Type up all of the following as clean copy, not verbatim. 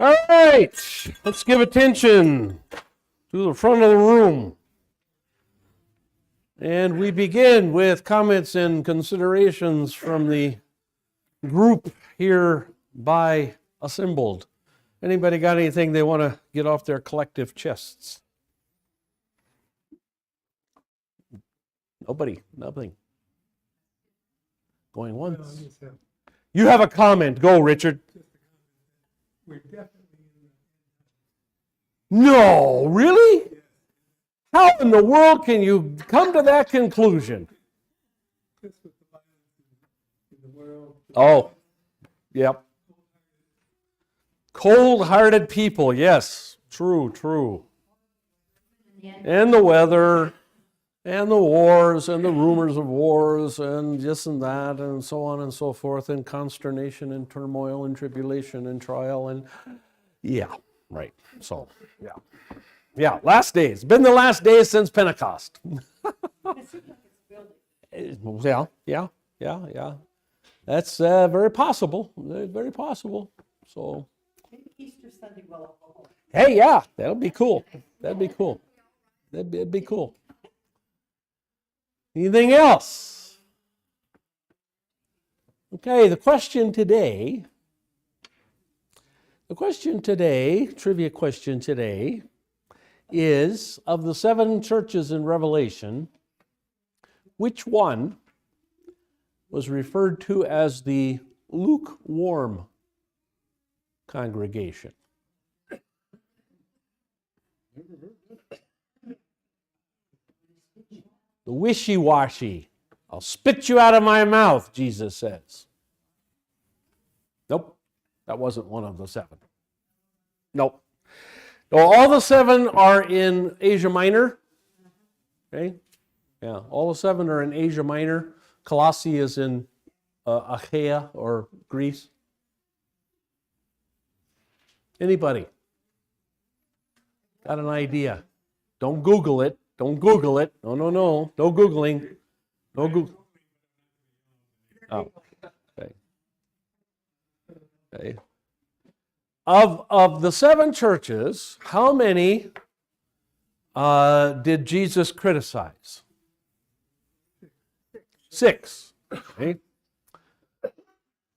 All right, let's give attention to the front of the room. And we begin with comments and considerations from the group hereby assembled. Anybody got anything they want to get off their collective chests? Nobody, nothing. Going once. You have a comment. Go, Richard. We're definitely No, really? How in the world can you come to that conclusion? just with the violence in the world. Oh, yep. Cold-hearted people, yes. True. And the weather, and the wars, and the rumors of wars, and this and that, and so on and so forth, and consternation, and turmoil, and tribulation, and trial, and yeah, right. So, yeah. Yeah, last days. Been the last days since Pentecost. Yeah. That's very possible. Very possible. So. Easter Sunday will. Hey, yeah, that'll be cool. That'd be cool. That'd be cool. Anything else? Okay, the question today, trivia question today, is of the 7 churches in Revelation, which one was referred to as the lukewarm congregation? The wishy-washy. I'll spit you out of my mouth, Jesus says. Nope, that wasn't one of the 7. Nope. No, all the 7 are in Asia Minor. Okay? Yeah, all the 7 are in Asia Minor. Colossae is in Achaia or Greece. Anybody? Got an idea? Don't Google it. Don't Google it. No. No Googling. No Google. Oh, okay. Of the 7 churches, how many did Jesus criticize? 6. Okay.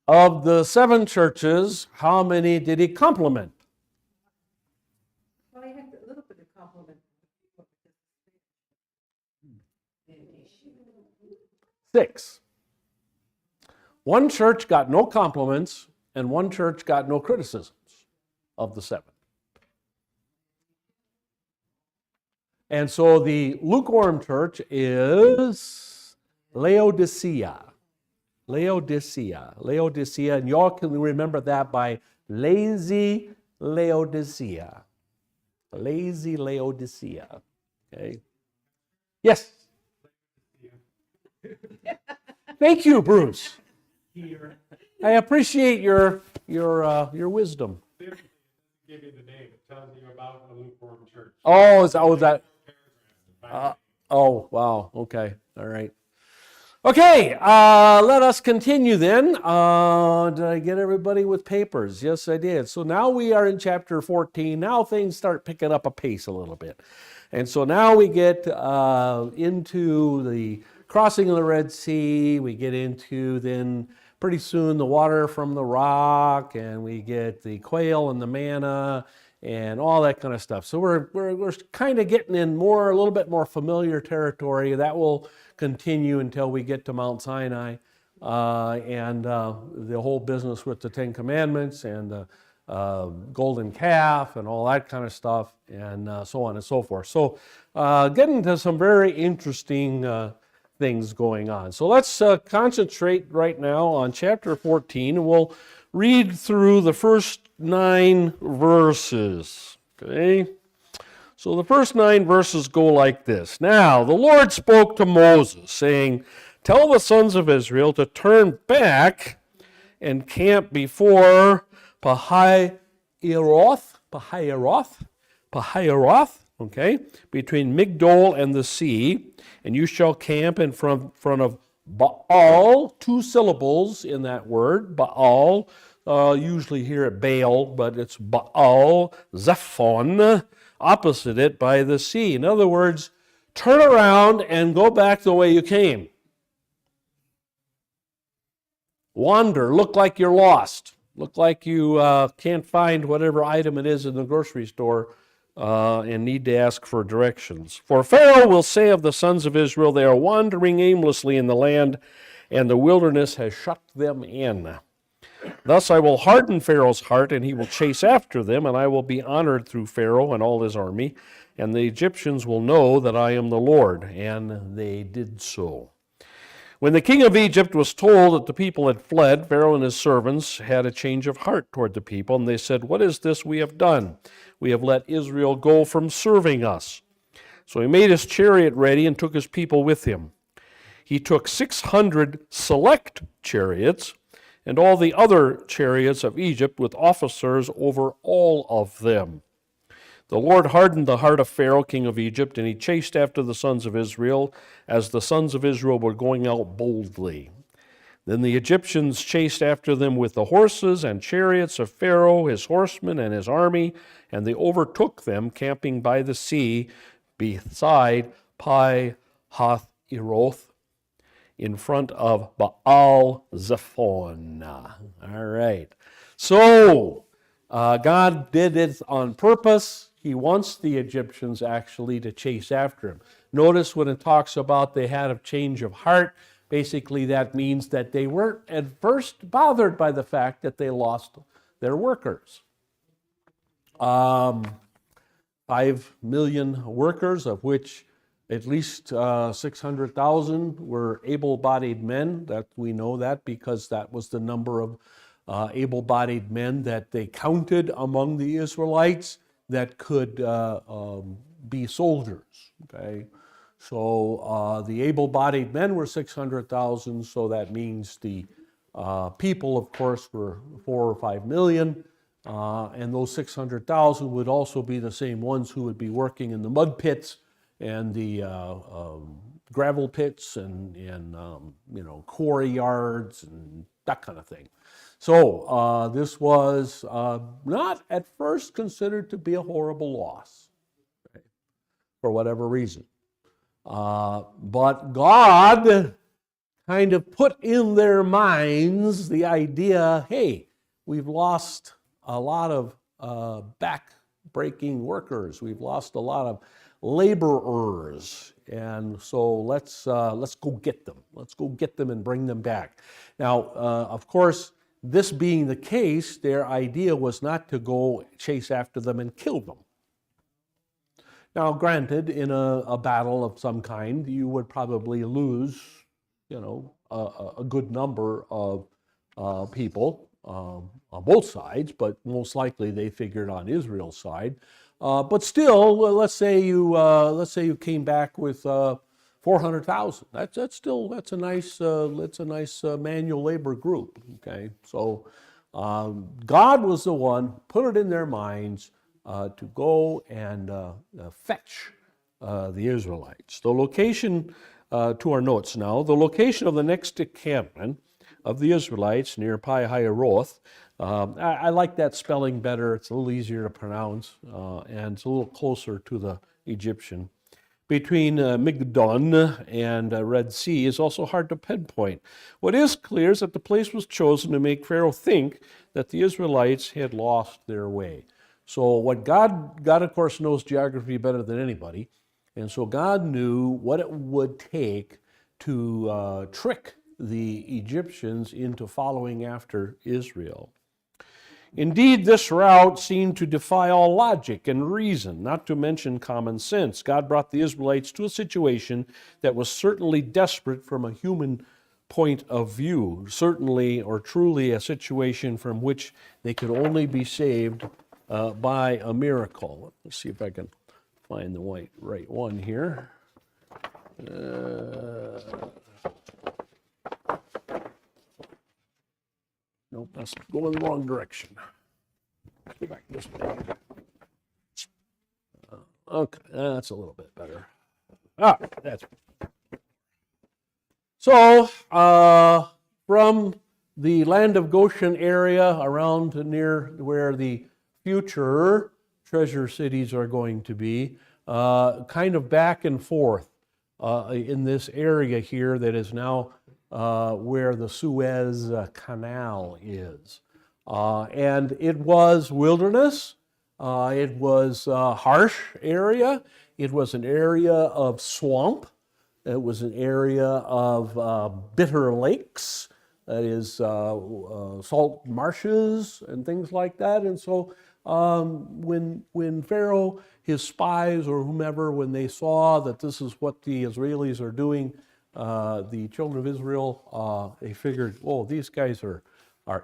Of the 7 churches, how many did he compliment? Well, I had a little bit of compliment. 6. One church got no compliments, and one church got no criticisms of the 7. And so the lukewarm church is Laodicea, and y'all can remember that by lazy Laodicea. Lazy Laodicea. Okay. Yes. Thank you, Bruce. I appreciate your wisdom. Give you the name. It tells you about the lukewarm church. Oh, wow. Okay. All right. Okay. Let us continue then. Did I get everybody with papers? Yes, I did. So now we are in chapter 14. Now things start picking up a pace a little bit. And so now we get into the crossing of the Red Sea. We get into then pretty soon the water from the rock, and we get the quail and the manna and all that kind of stuff. So we're kind of getting in a little bit more familiar territory. That will continue until we get to Mount Sinai and the whole business with the 10 Commandments and the golden calf and all that kind of stuff, and so on and so forth. So getting to some very interesting things going on. So let's concentrate right now on chapter 14, and we'll read through the first 9 verses. Okay? So the first 9 verses go like this. Now, the Lord spoke to Moses, saying, "Tell the sons of Israel to turn back and camp before Pi-hahiroth, okay, between Migdol and the sea, and you shall camp in front of Baal, 2 syllables in that word, Baal, usually here at Baal, but it's Baal Zephon, opposite it by the sea. In other words, turn around and go back the way you came. Wander, look like you're lost. Look like you can't find whatever item it is in the grocery store and need to ask for directions. For Pharaoh will say of the sons of Israel, they are wandering aimlessly in the land, and the wilderness has shut them in. Thus I will harden Pharaoh's heart, and he will chase after them, and I will be honored through Pharaoh and all his army, and the Egyptians will know that I am the Lord. And they did so. When the king of Egypt was told that the people had fled, Pharaoh and his servants had a change of heart toward the people, and they said, "What is this we have done? We have let Israel go from serving us." So he made his chariot ready and took his people with him. He took 600 select chariots and all the other chariots of Egypt with officers over all of them. The Lord hardened the heart of Pharaoh, king of Egypt, and he chased after the sons of Israel as the sons of Israel were going out boldly. Then the Egyptians chased after them with the horses and chariots of Pharaoh, his horsemen, and his army, and they overtook them, camping by the sea beside Pi-hahiroth, in front of Baal Zephon. All right. So, God did it on purpose. He wants the Egyptians actually to chase after him. Notice when it talks about they had a change of heart, basically that means that they weren't at first bothered by the fact that they lost their workers. 5 million workers, of which at least 600,000 were able-bodied men. That we know that because that was the number of able-bodied men that they counted among the Israelites that could be soldiers. Okay, so the able-bodied men were 600,000. So that means the people, of course, were 4 or 5 million. And those 600,000 would also be the same ones who would be working in the mud pits and the gravel pits and quarry yards and that kind of thing. So this was not at first considered to be a horrible loss, okay, for whatever reason. But God kind of put in their minds the idea, hey, we've lost a lot of back-breaking workers. We've lost a lot of laborers, and so let's go get them. Let's go get them and bring them back. Now, of course, this being the case, their idea was not to go chase after them and kill them. Now, granted, in a battle of some kind, you would probably lose, a good number of people on both sides, but most likely they figured on Israel's side. But still, let's say you came back with 400,000. That's a nice manual labor group. Okay, so God was the one put it in their minds to go and fetch the Israelites. The location to our notes now. The location of the next encampment of the Israelites near Pi-hahiroth. I like that spelling better. It's a little easier to pronounce, and it's a little closer to the Egyptian. Between Migdon and Red Sea is also hard to pinpoint. What is clear is that the place was chosen to make Pharaoh think that the Israelites had lost their way. So what God of course knows geography better than anybody, and so God knew what it would take to trick the Egyptians into following after Israel. Indeed, this route seemed to defy all logic and reason, not to mention common sense. God brought the Israelites to a situation that was certainly desperate from a human point of view, certainly or truly a situation from which they could only be saved by a miracle. Let's see if I can find the right one here. Nope, that's going the wrong direction. Go back this way. Okay, that's a little bit better. That's so from the land of Goshen area around near where the future treasure cities are going to be, kind of back and forth in this area here that is now where the Suez Canal is. And it was wilderness. It was a harsh area. It was an area of swamp. It was an area of bitter lakes, that is salt marshes and things like that. And so when Pharaoh, his spies or whomever, when they saw that this is what the Israelis are doing, the children of Israel, they figured, oh, these guys are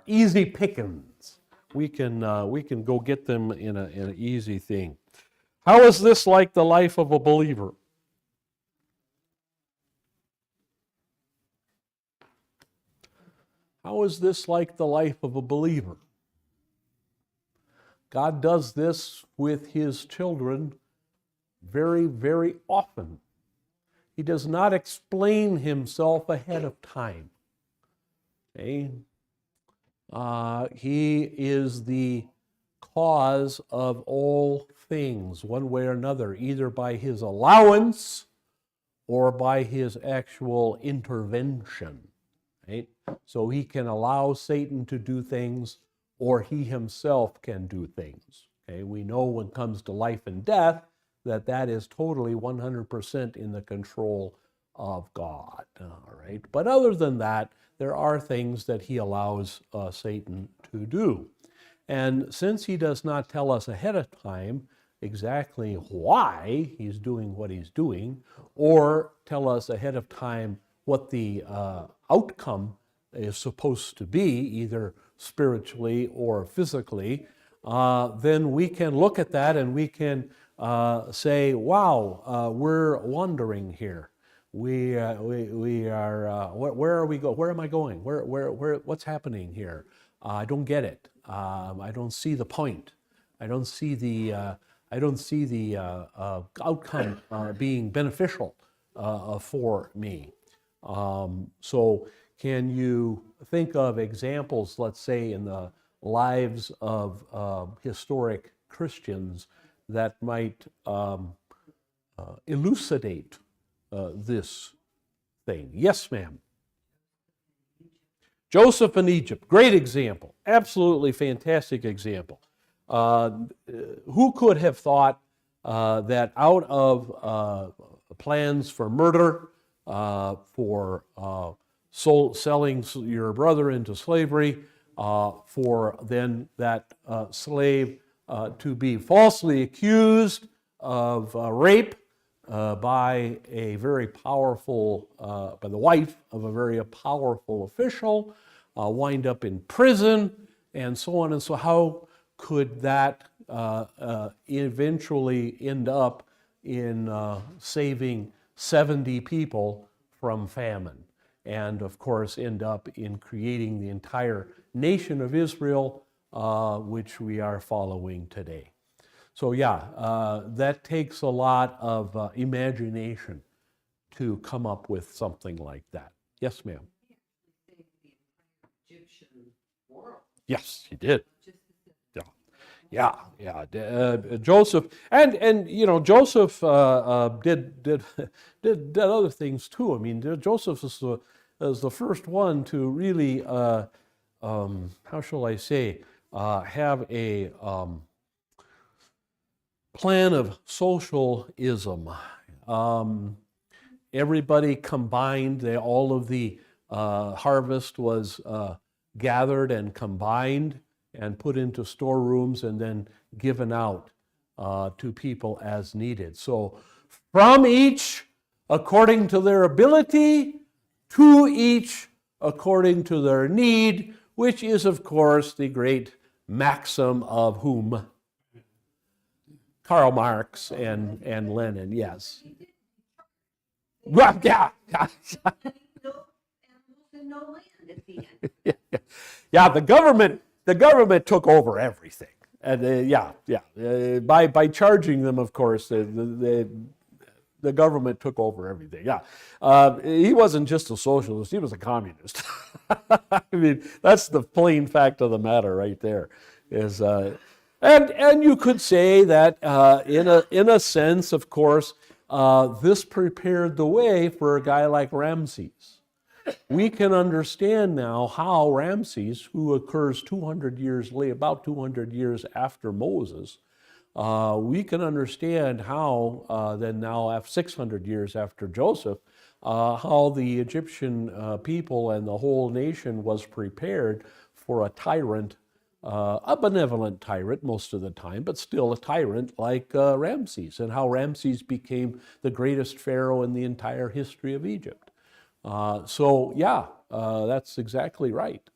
easy pickings. We can go get them in an easy thing. How is this like the life of a believer? How is this like the life of a believer? God does this with his children very, very often. He does not explain himself ahead of time. Okay? He is the cause of all things, one way or another, either by his allowance or by his actual intervention. Right? So he can allow Satan to do things, or he himself can do things. Okay? We know when it comes to life and death that is totally 100% in the control of God. All right? But other than that, there are things that he allows Satan to do. And since he does not tell us ahead of time exactly why he's doing what he's doing, or tell us ahead of time what the outcome is supposed to be, either spiritually or physically, then we can look at that and we can say, wow, we're wandering here. We are, where are we going? Where am I going? What's happening here? I don't get it. I don't see the point. I don't see the outcome being beneficial for me. So can you think of examples, let's say, in the lives of historic Christians that might elucidate this thing? Yes, ma'am. Joseph in Egypt, great example, absolutely fantastic example. Who could have thought that out of plans for murder, for selling your brother into slavery, for then that slave to be falsely accused of rape by a very powerful, by the wife of a very powerful official, wind up in prison, and so on and so. How could that eventually end up in saving 70 people from famine? And of course end up in creating the entire nation of Israel, which we are following today. So yeah, that takes a lot of imagination to come up with something like that. Yes, ma'am. Yes, he did. Yeah. Joseph, and you know, Joseph did other things too. I mean, Joseph is the first one to really, how shall I say, have a plan of socialism. Everybody combined. All of the harvest was gathered and combined and put into storerooms and then given out to people as needed. So from each according to their ability, to each according to their need, which is of course the great maxim of whom? Karl Marx and Lenin, yes. Well, yeah. Yeah, the government took over everything, and by charging them, of course, the government took over everything. Yeah, he wasn't just a socialist; he was a communist. I mean, that's the plain fact of the matter, right there. Is and you could say that in a sense, of course, this prepared the way for a guy like Ramses. We can understand now how Ramses, who occurs 200 years late, about 200 years after Moses, we can understand how then now, after 600 years after Joseph, how the Egyptian people and the whole nation was prepared for a tyrant, a benevolent tyrant most of the time, but still a tyrant like Ramses, and how Ramses became the greatest pharaoh in the entire history of Egypt. That's exactly right.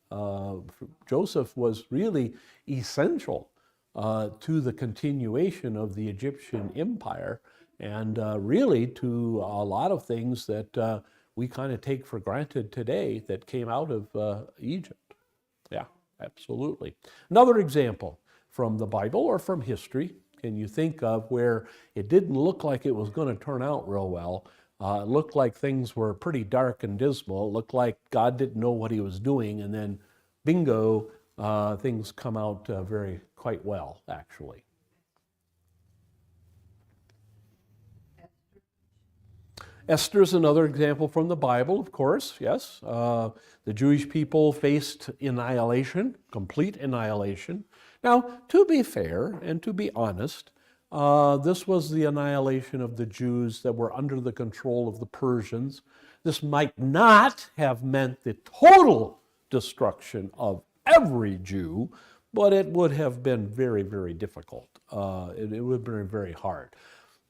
Joseph was really essential to the continuation of the Egyptian empire, and really to a lot of things that we kind of take for granted today that came out of Egypt. Yeah, absolutely. Another example from the Bible or from history, can you think of where it didn't look like it was going to turn out real well? It looked like things were pretty dark and dismal. It looked like God didn't know what he was doing, and then bingo, things come out quite well, actually. Esther's another example from the Bible, of course, yes. The Jewish people faced annihilation, complete annihilation. Now, to be fair and to be honest, this was the annihilation of the Jews that were under the control of the Persians. This might not have meant the total destruction of every Jew, but it would have been very, very difficult. It would have been very hard.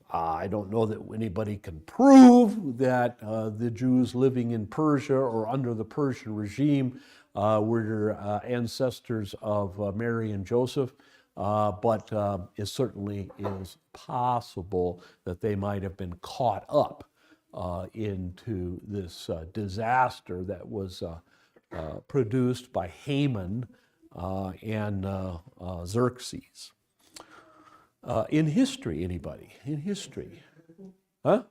I don't know that anybody can prove that the Jews living in Persia or under the Persian regime were ancestors of Mary and Joseph. But it certainly is possible that they might have been caught up into this disaster that was produced by Haman and Xerxes. In history, anybody? In history? Huh?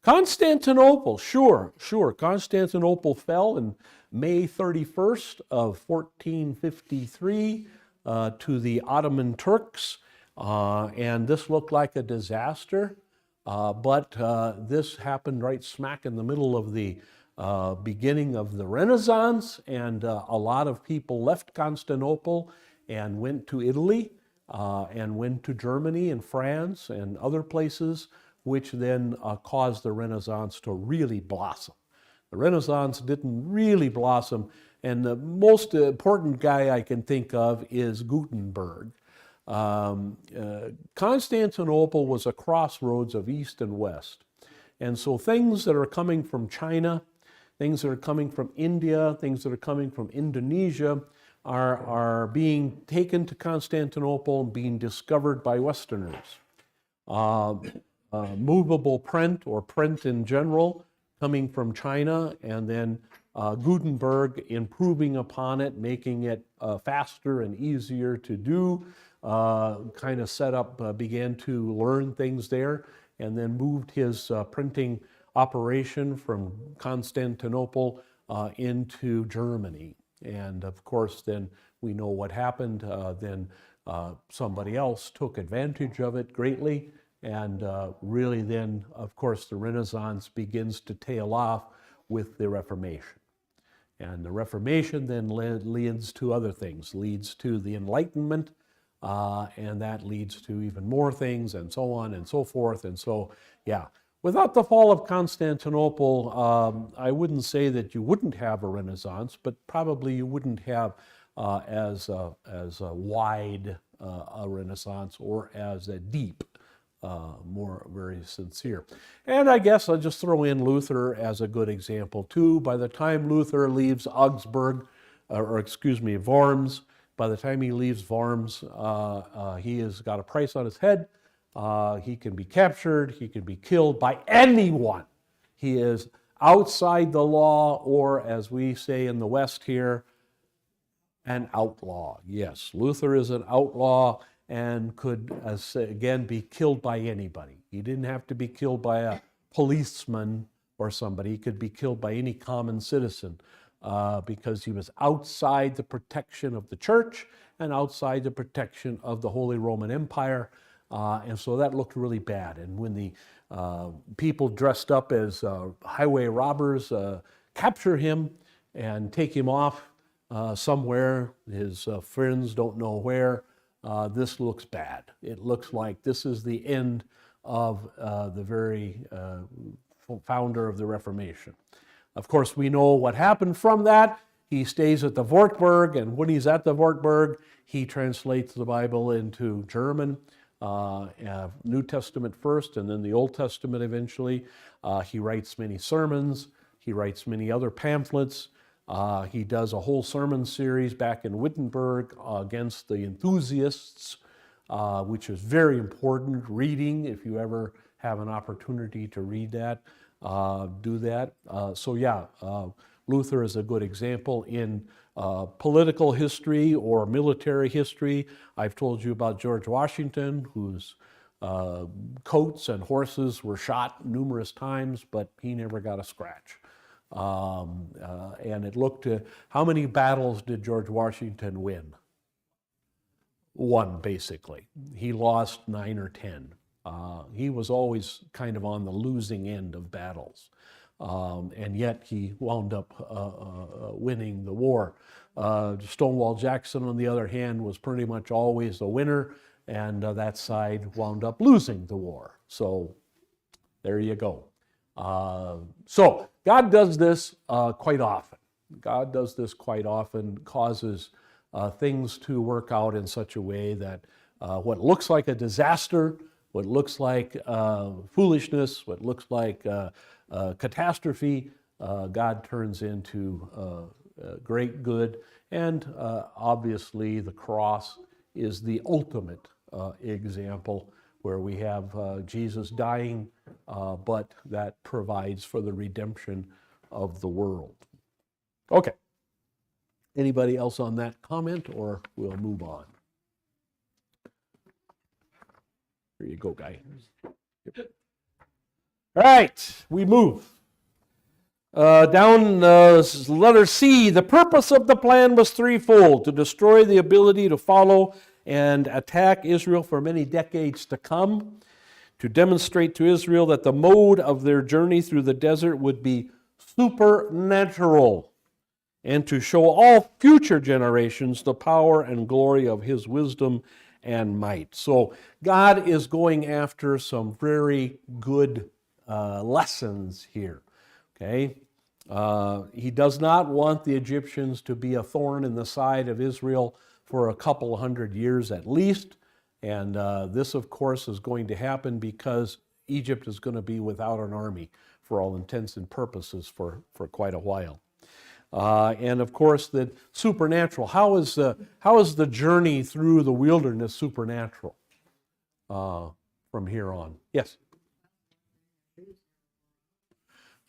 Constantinople, sure. Constantinople fell in May 31st of 1453. To the Ottoman Turks, and this looked like a disaster, but this happened right smack in the middle of the beginning of the Renaissance, and a lot of people left Constantinople and went to Italy and went to Germany and France and other places, which then caused the Renaissance to really blossom. The Renaissance didn't really blossom, and the most important guy I can think of is Gutenberg. Constantinople was a crossroads of East and West. And so things that are coming from China, things that are coming from India, things that are coming from Indonesia are being taken to Constantinople and being discovered by Westerners. Movable print or print in general coming from China, and then Gutenberg improving upon it, making it faster and easier to do, kind of set up, began to learn things there, and then moved his printing operation from Constantinople into Germany. And of course, then we know what happened. Then somebody else took advantage of it greatly, and really then, of course, the Renaissance begins to tail off with the Reformation. And the Reformation then leads to other things, leads to the Enlightenment, and that leads to even more things, and so on and so forth. And so, yeah, without the fall of Constantinople, I wouldn't say that you wouldn't have a Renaissance, but probably you wouldn't have as wide a Renaissance or as a deep, more very sincere. And I guess I'll just throw in Luther as a good example too. By the time Luther leaves Worms, by the time he leaves Worms, he has got a price on his head. He can be captured, he can be killed by anyone. He is outside the law, or as we say in the West here, an outlaw. Yes, Luther is an outlaw and could, again, be killed by anybody. He didn't have to be killed by a policeman or somebody. He could be killed by any common citizen because he was outside the protection of the church and outside the protection of the Holy Roman Empire. And so that looked really bad. And when the people dressed up as highway robbers capture him and take him off somewhere, his friends don't know where, this looks bad. It looks like this is the end of the very founder of the Reformation. Of course, we know what happened from that. He stays at the Wartburg, and when he's at the Wartburg, he translates the Bible into German, New Testament first, and then the Old Testament eventually. He writes many sermons. He writes many other pamphlets. He does a whole sermon series back in Wittenberg against the enthusiasts, which is very important reading. If you ever have an opportunity to read that, do that. Luther is a good example in political history or military history. I've told you about George Washington, whose coats and horses were shot numerous times, but he never got a scratch. And it looked to, how many battles did George Washington win? One, basically. He lost 9 or 10. He was always kind of on the losing end of battles. And yet he wound up winning the war. Stonewall Jackson, on the other hand, was pretty much always the winner, and that side wound up losing the war. So there you go. So God does this quite often. God does this quite often, causes things to work out in such a way that what looks like a disaster, what looks like foolishness, what looks like catastrophe, God turns into great good. And obviously the cross is the ultimate example where we have Jesus dying, but that provides for the redemption of the world. Okay. Anybody else on that comment, or we'll move on? Here you go, guy. Yep. All right, we move. Down letter C, the purpose of the plan was threefold: to destroy the ability to follow and attack Israel for many decades to come, to demonstrate to Israel that the mode of their journey through the desert would be supernatural, and to show all future generations the power and glory of His wisdom and might. So God is going after some very good lessons here, okay? He does not want the Egyptians to be a thorn in the side of Israel for a couple hundred years at least. And this, of course, is going to happen because Egypt is going to be without an army for all intents and purposes for quite a while. And of course, the supernatural. How is the journey through the wilderness supernatural from here on? Yes?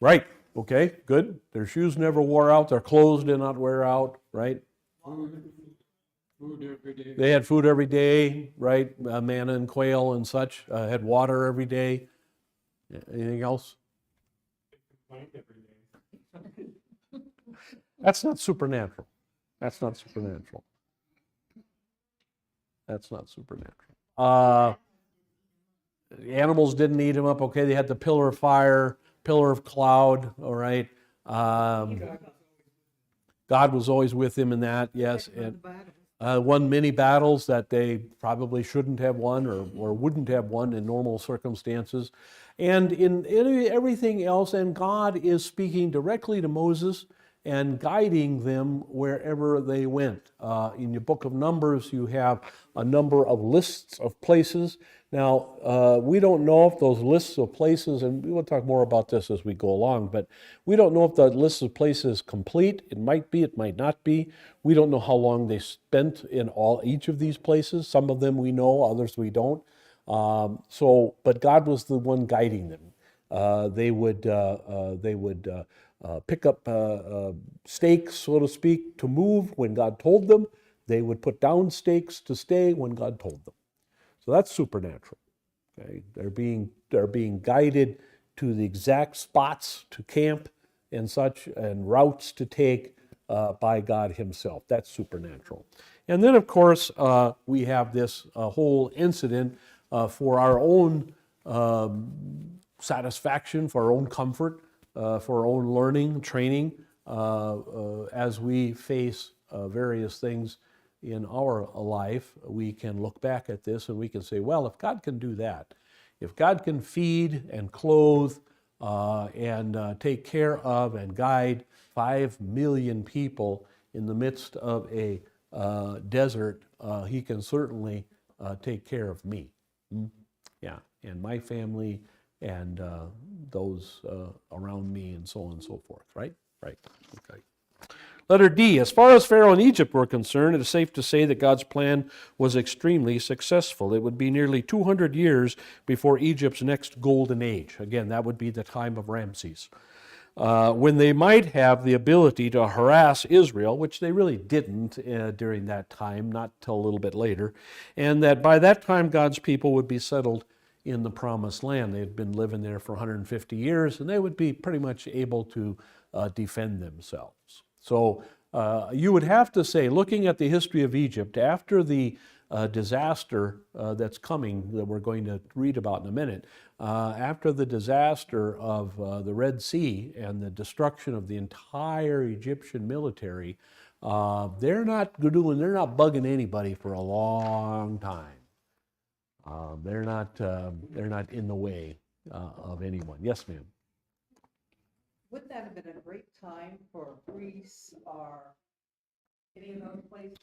Right. Okay, good. Their shoes never wore out. Their clothes did not wear out, right? Food every day. They had food every day, right? Manna and quail and such. Had water every day. Anything else? Plank every day. That's not supernatural. That's not supernatural. That's not supernatural. Animals didn't eat them up. Okay, they had the pillar of fire, pillar of cloud. All right. God was always with him in that. Yes, and won many battles that they probably shouldn't have won or wouldn't have won in normal circumstances, and in everything else. And God is speaking directly to Moses and guiding them wherever they went. In the book of Numbers, you have a number of lists of places. Now, we don't know if those lists of places, and we will talk more about this as we go along, but we don't know if the list of places is complete. It might be, it might not be. We don't know how long they spent in each of these places. Some of them we know, others we don't. But God was the one guiding them. They would pick up stakes, so to speak, to move when God told them. They would put down stakes to stay when God told them. So that's supernatural. Okay, they're being are being guided to the exact spots to camp and such, and routes to take by God himself. That's supernatural. And then, of course, we have this whole incident for our own satisfaction, for our own comfort, for our own learning, training, as we face various things in our life. We can look back at this and we can say, well, if God can do that, if God can feed and clothe and take care of and guide 5 million people in the midst of a desert, he can certainly take care of me. Yeah, and my family and those around me and so on and so forth, right? Right, okay. Letter D, as far as Pharaoh and Egypt were concerned, it is safe to say that God's plan was extremely successful. It would be nearly 200 years before Egypt's next golden age. Again, that would be the time of Ramses. When they might have the ability to harass Israel, which they really didn't during that time, not till a little bit later, and that by that time God's people would be settled in the Promised Land. They had been living there for 150 years, and they would be pretty much able to defend themselves. So you would have to say, looking at the history of Egypt, after the disaster that's coming, that we're going to read about in a minute, after the disaster of the Red Sea and the destruction of the entire Egyptian military, they're not bugging anybody for a long time. They're not in the way of anyone. Yes, ma'am. Would that have been a great time for Greece or any of those places?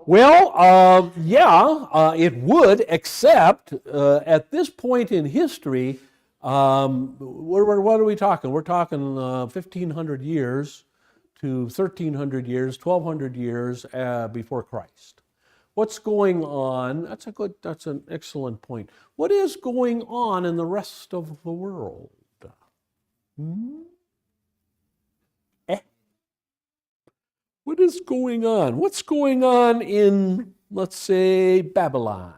Well, yeah, it would, except at this point in history, what are we talking? We're talking 1,500 years to 1,300 years, 1,200 years before Christ. What's going on? That's an excellent point. What is going on in the rest of the world? What is going on? What's going on in, let's say, Babylon?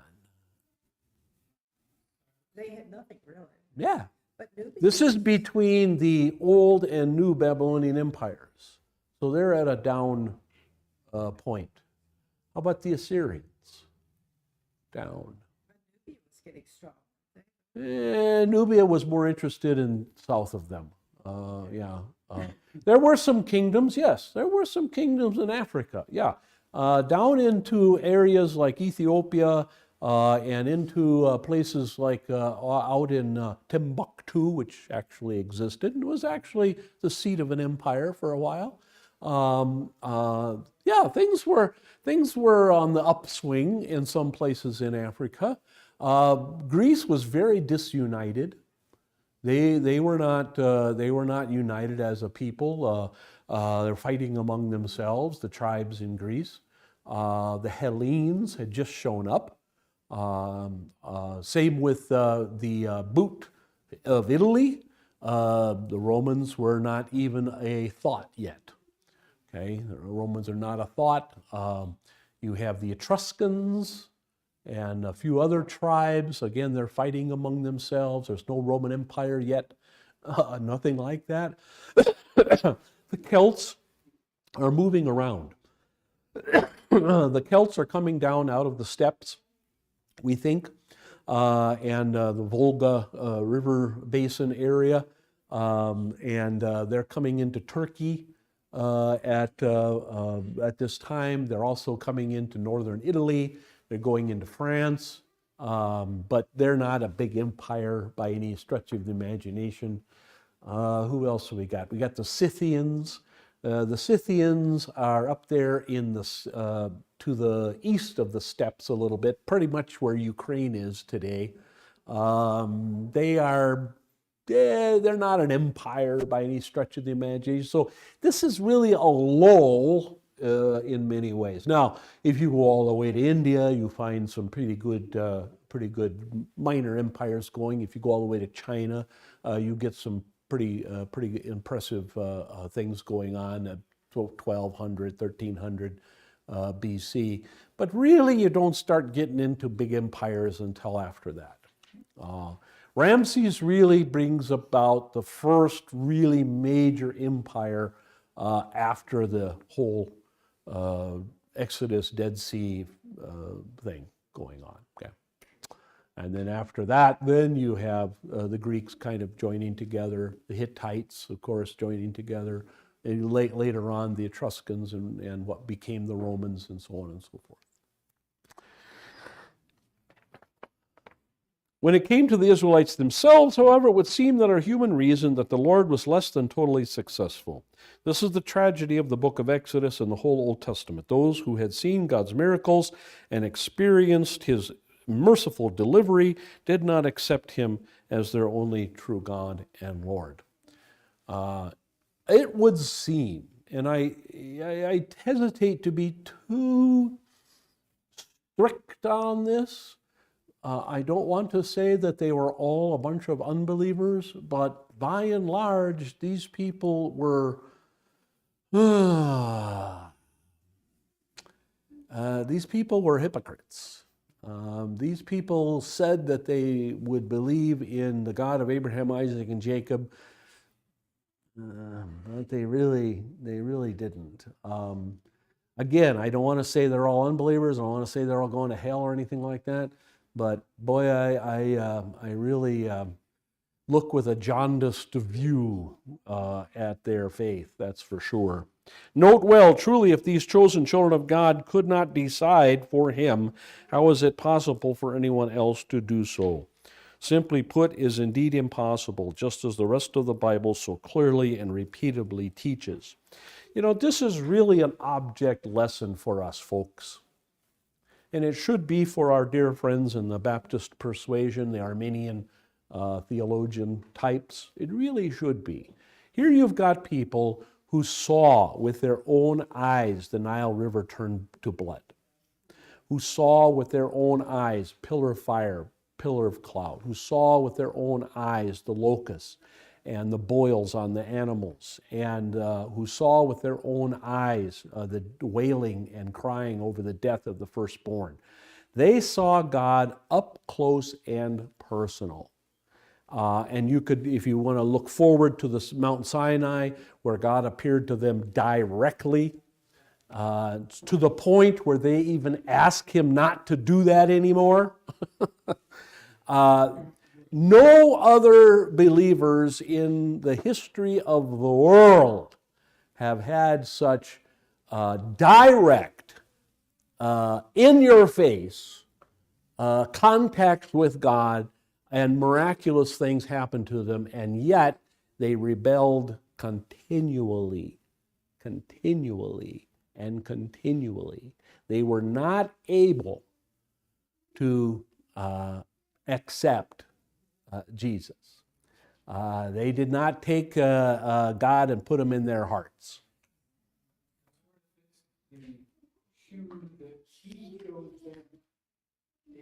They had nothing really. Yeah. But Nubia, This is between the old and new Babylonian empires. So they're at a down point. How about the Assyrians? Down. Nubia was getting strong. Nubia was more interested in south of them. There were some kingdoms, yes. There were some kingdoms in Africa, yeah. Down into areas like Ethiopia and into places like out in Timbuktu, which actually existed and was actually the seat of an empire for a while. Things were on the upswing in some places in Africa. Greece was very disunited. They were not united as a people. They're fighting among themselves, the tribes in Greece. The Hellenes had just shown up. Same with the boot of Italy. The Romans were not even a thought yet. Okay, the Romans are not a thought. You have the Etruscans and a few other tribes. Again, they're fighting among themselves. There's no Roman Empire yet, nothing like that. The Celts are moving around. The Celts are coming down out of the steppes, we think, and the Volga River Basin area, and they're coming into Turkey at this time. They're also coming into northern Italy. They're going into France, but they're not a big empire by any stretch of the imagination. Who else have we got? We got the Scythians. The Scythians are up there in the to the east of the steppes a little bit, pretty much where Ukraine is today. They're not an empire by any stretch of the imagination. So this is really a lull in many ways. Now, if you go all the way to India, you find some pretty good minor empires going. If you go all the way to China, you get some pretty impressive things going on at 1200, 1300 BC. But really, you don't start getting into big empires until after that. Ramses really brings about the first really major empire after the whole Exodus, Dead Sea thing going on. Okay. And then after that, then you have the Greeks kind of joining together, the Hittites, of course, joining together, and later on the Etruscans and what became the Romans and so on and so forth. When it came to the Israelites themselves, however, it would seem that our human reason that the Lord was less than totally successful. This is the tragedy of the book of Exodus and the whole Old Testament. Those who had seen God's miracles and experienced his merciful delivery did not accept him as their only true God and Lord. It would seem, and I hesitate to be too strict on this. I don't want to say that they were all a bunch of unbelievers, but by and large, these people were hypocrites. These people said that they would believe in the God of Abraham, Isaac, and Jacob, but they really didn't. Again, I don't want to say they're all unbelievers. I don't want to say they're all going to hell or anything like that. But boy, I really look with a jaundiced view at their faith, that's for sure. Note well, truly, if these chosen children of God could not decide for him, how is it possible for anyone else to do so? Simply put, is indeed impossible, just as the rest of the Bible so clearly and repeatedly teaches. You know, this is really an object lesson for us, folks. And it should be for our dear friends in the Baptist persuasion, the Arminian theologian types. It really should be. Here you've got people who saw with their own eyes the Nile River turn to blood, who saw with their own eyes pillar of fire, pillar of cloud, who saw with their own eyes the locusts and the boils on the animals, and who saw with their own eyes the wailing and crying over the death of the firstborn. They saw God up close and personal. And you could, if you want to look forward to the Mount Sinai, where God appeared to them directly, to the point where they even asked him not to do that anymore. No other believers in the history of the world have had such direct, in-your-face contact with God, and miraculous things happened to them, and yet they rebelled continually. They were not able to accept Jesus. They did not take God and put him in their hearts.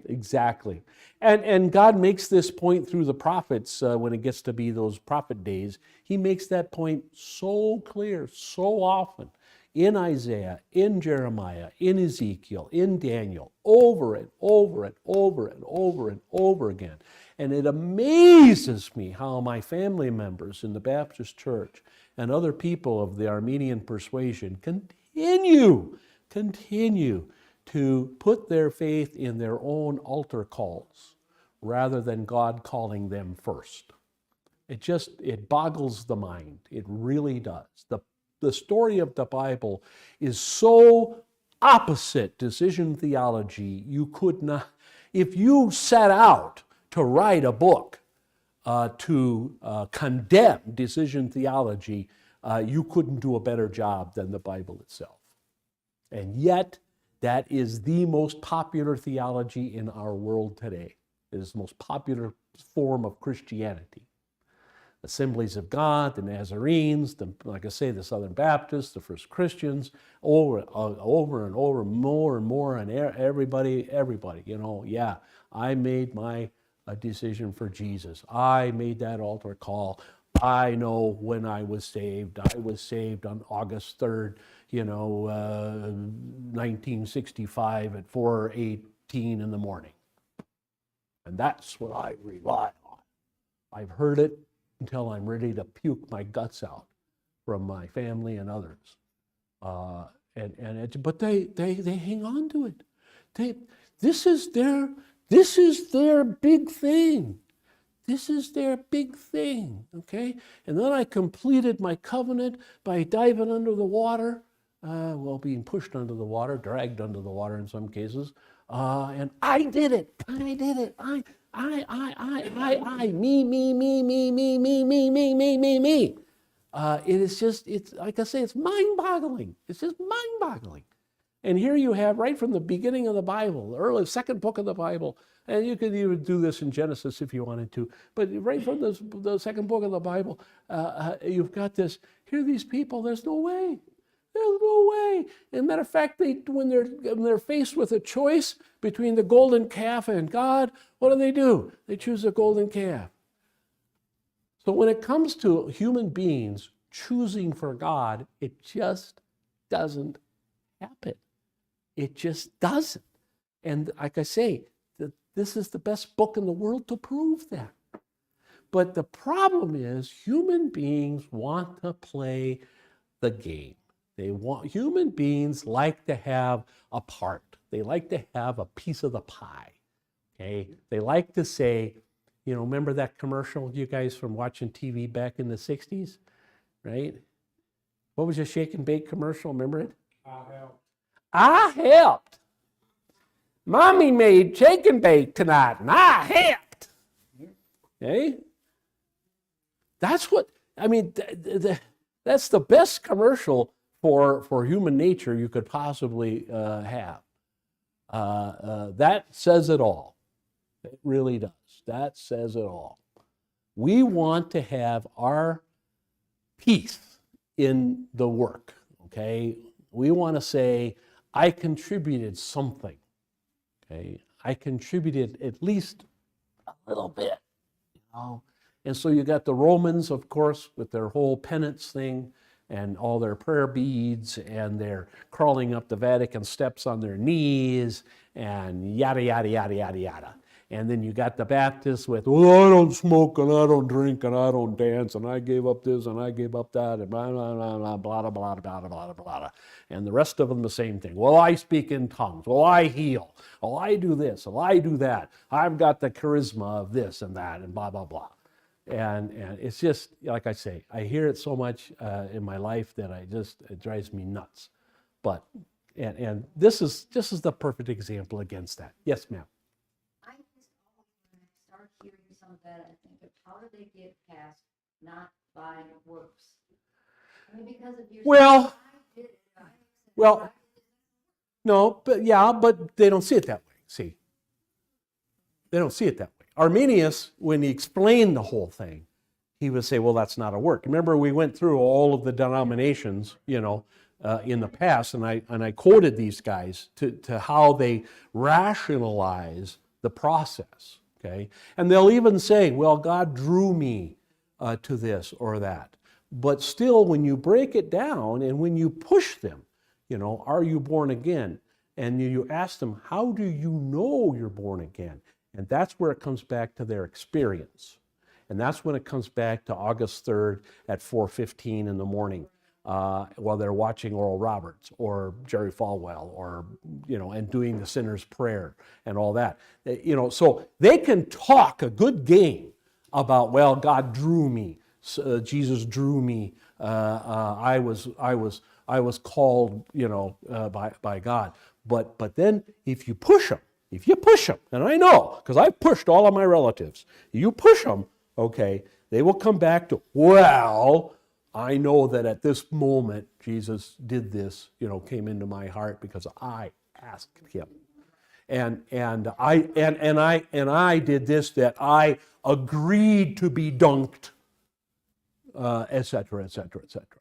Exactly. And God makes this point through the prophets when it gets to be those prophet days. He makes that point so clear, so often, in Isaiah, in Jeremiah, in Ezekiel, in Daniel, over and over and over and over and over again. And it amazes me how my family members in the Baptist church and other people of the Armenian persuasion continue to put their faith in their own altar calls rather than God calling them first. It boggles the mind. It really does. The story of the Bible is so opposite decision theology, you could not, if you set out to write a book to condemn decision theology, you couldn't do a better job than the Bible itself. And yet, that is the most popular theology in our world today. It is the most popular form of Christianity. Assemblies of God, the Nazarenes, like I say, the Southern Baptists, the First Christians, over and over, more and more, and everybody, yeah, I made my decision for Jesus. I made that altar call. I know when I was saved. I was saved on August 3rd, 1965 at 4:18 in the morning. And that's what I rely on. I've heard it until I'm ready to puke my guts out from my family and others. But they hang on to it. This is their big thing. This is their big thing, okay? And then I completed my covenant by diving under the water, being pushed under the water, dragged under the water in some cases, and I did it. Me, me. It's like I say, it's mind-boggling. It's just mind-boggling. And here you have, right from the beginning of the Bible, the early second book of the Bible, and you could even do this in Genesis if you wanted to, but right from the second book of the Bible, you've got this, here are these people, there's no way. There's no way. As a matter of fact, when they're faced with a choice between the golden calf and God, what do? They choose the golden calf. So when it comes to human beings choosing for God, it just doesn't happen. It just doesn't. And like I say, this is the best book in the world to prove that. But the problem is human beings want to play the game. Human beings like to have a part. They like to have a piece of the pie. Okay? They like to say, remember that commercial, you guys, from watching TV back in the 60s, right? What was your shake and bake commercial? Remember it? I helped. Mommy made shake and bake tonight, and I helped. Okay? That's that's the best commercial for human nature you could possibly have. That says it all. It really does. That says it all. We want to have our piece in the work, okay? We want to say, I contributed something, okay? I contributed at least a little bit, And so you got the Romans, of course, with their whole penance thing and all their prayer beads, and they're crawling up the Vatican steps on their knees, and yada, yada, yada, yada, yada. And then you got the Baptists with, I don't smoke, and I don't drink, and I don't dance, and I gave up this, and I gave up that, and blah, blah, blah, blah, blah, blah, blah, blah, blah, blah. And the rest of them the same thing. Well, I speak in tongues. Well, I heal. Well, I do this. Well, I do that. I've got the charisma of this and that, and blah, blah, blah. And it's just, like I say, I hear it so much in my life that it drives me nuts. But, and this is the perfect example against that. Yes, ma'am. I just always, when I start hearing some of that, I think of how do they get past not by works? I mean, because if you're Well, saying, I did it, well, no, but they don't see it that way. See, they don't see it that way. Arminius, when he explained the whole thing, he would say, well, that's not a work. Remember, we went through all of the denominations, in the past, and I quoted these guys to how they rationalize the process, okay? And they'll even say, well, God drew me to this or that. But still, when you break it down and when you push them, are you born again? And you ask them, how do you know you're born again? And that's where it comes back to their experience. And that's when it comes back to August 3rd at 4:15 in the morning while they're watching Oral Roberts or Jerry Falwell or, and doing the sinner's prayer and all that. So they can talk a good game about, well, God drew me. Jesus drew me. I was called, by God. But then if you push them, and I know, because I've pushed all of my relatives, you push them, okay, they will come back to, well, I know that at this moment Jesus did this, came into my heart because I asked him. And I did this, that I agreed to be dunked, et cetera, et cetera, et cetera.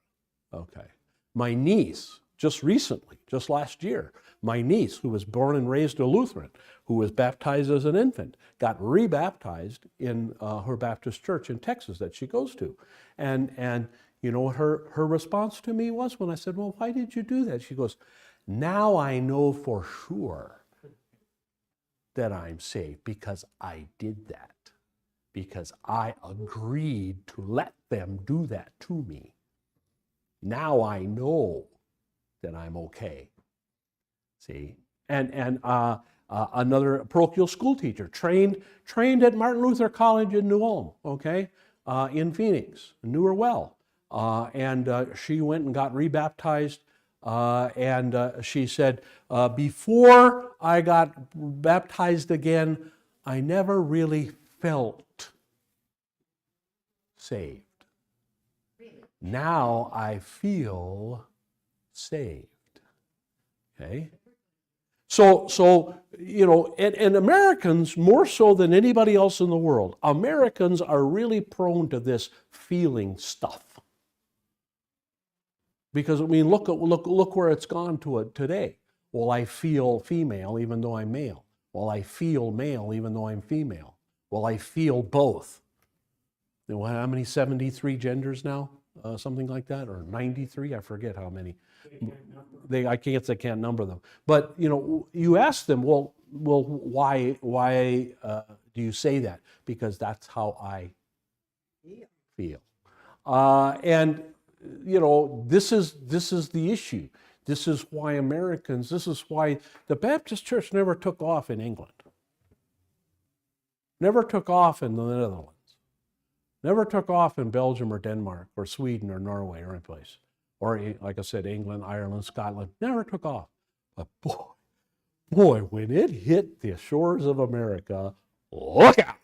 Okay. My niece, just recently, just last year, my niece, who was born and raised a Lutheran, who was baptized as an infant, got rebaptized in her Baptist church in Texas that she goes to. And you know what her response to me was when I said, well, why did you do that? She goes, now I know for sure that I'm saved because I did that. because I agreed to let them do that to me. Now I know that I'm okay. See, and another parochial school teacher, trained at Martin Luther College in New Ulm, okay, in Phoenix, knew her well, and she went and got rebaptized, and she said, before I got baptized again, I never really felt saved. Really? Now I feel saved. Okay? So you know, and Americans, more so than anybody else in the world, Americans are really prone to this feeling stuff. Because I mean, look where it's gone to it today. Well, I feel female even though I'm male. Well, I feel male even though I'm female. Well, I feel both. You know, how many? 73 genders now? Something like that, or 93? I forget how many. I can't number them. But you know, you ask them, well, why do you say that? Because that's how I feel. And you know, this is the issue. This is why this is why the Baptist Church never took off in England. Never took off in the Netherlands. Never took off in Belgium or Denmark or Sweden or Norway or any place. Or, like I said, England, Ireland, Scotland. Never took off. But boy, when it hit the shores of America, look out.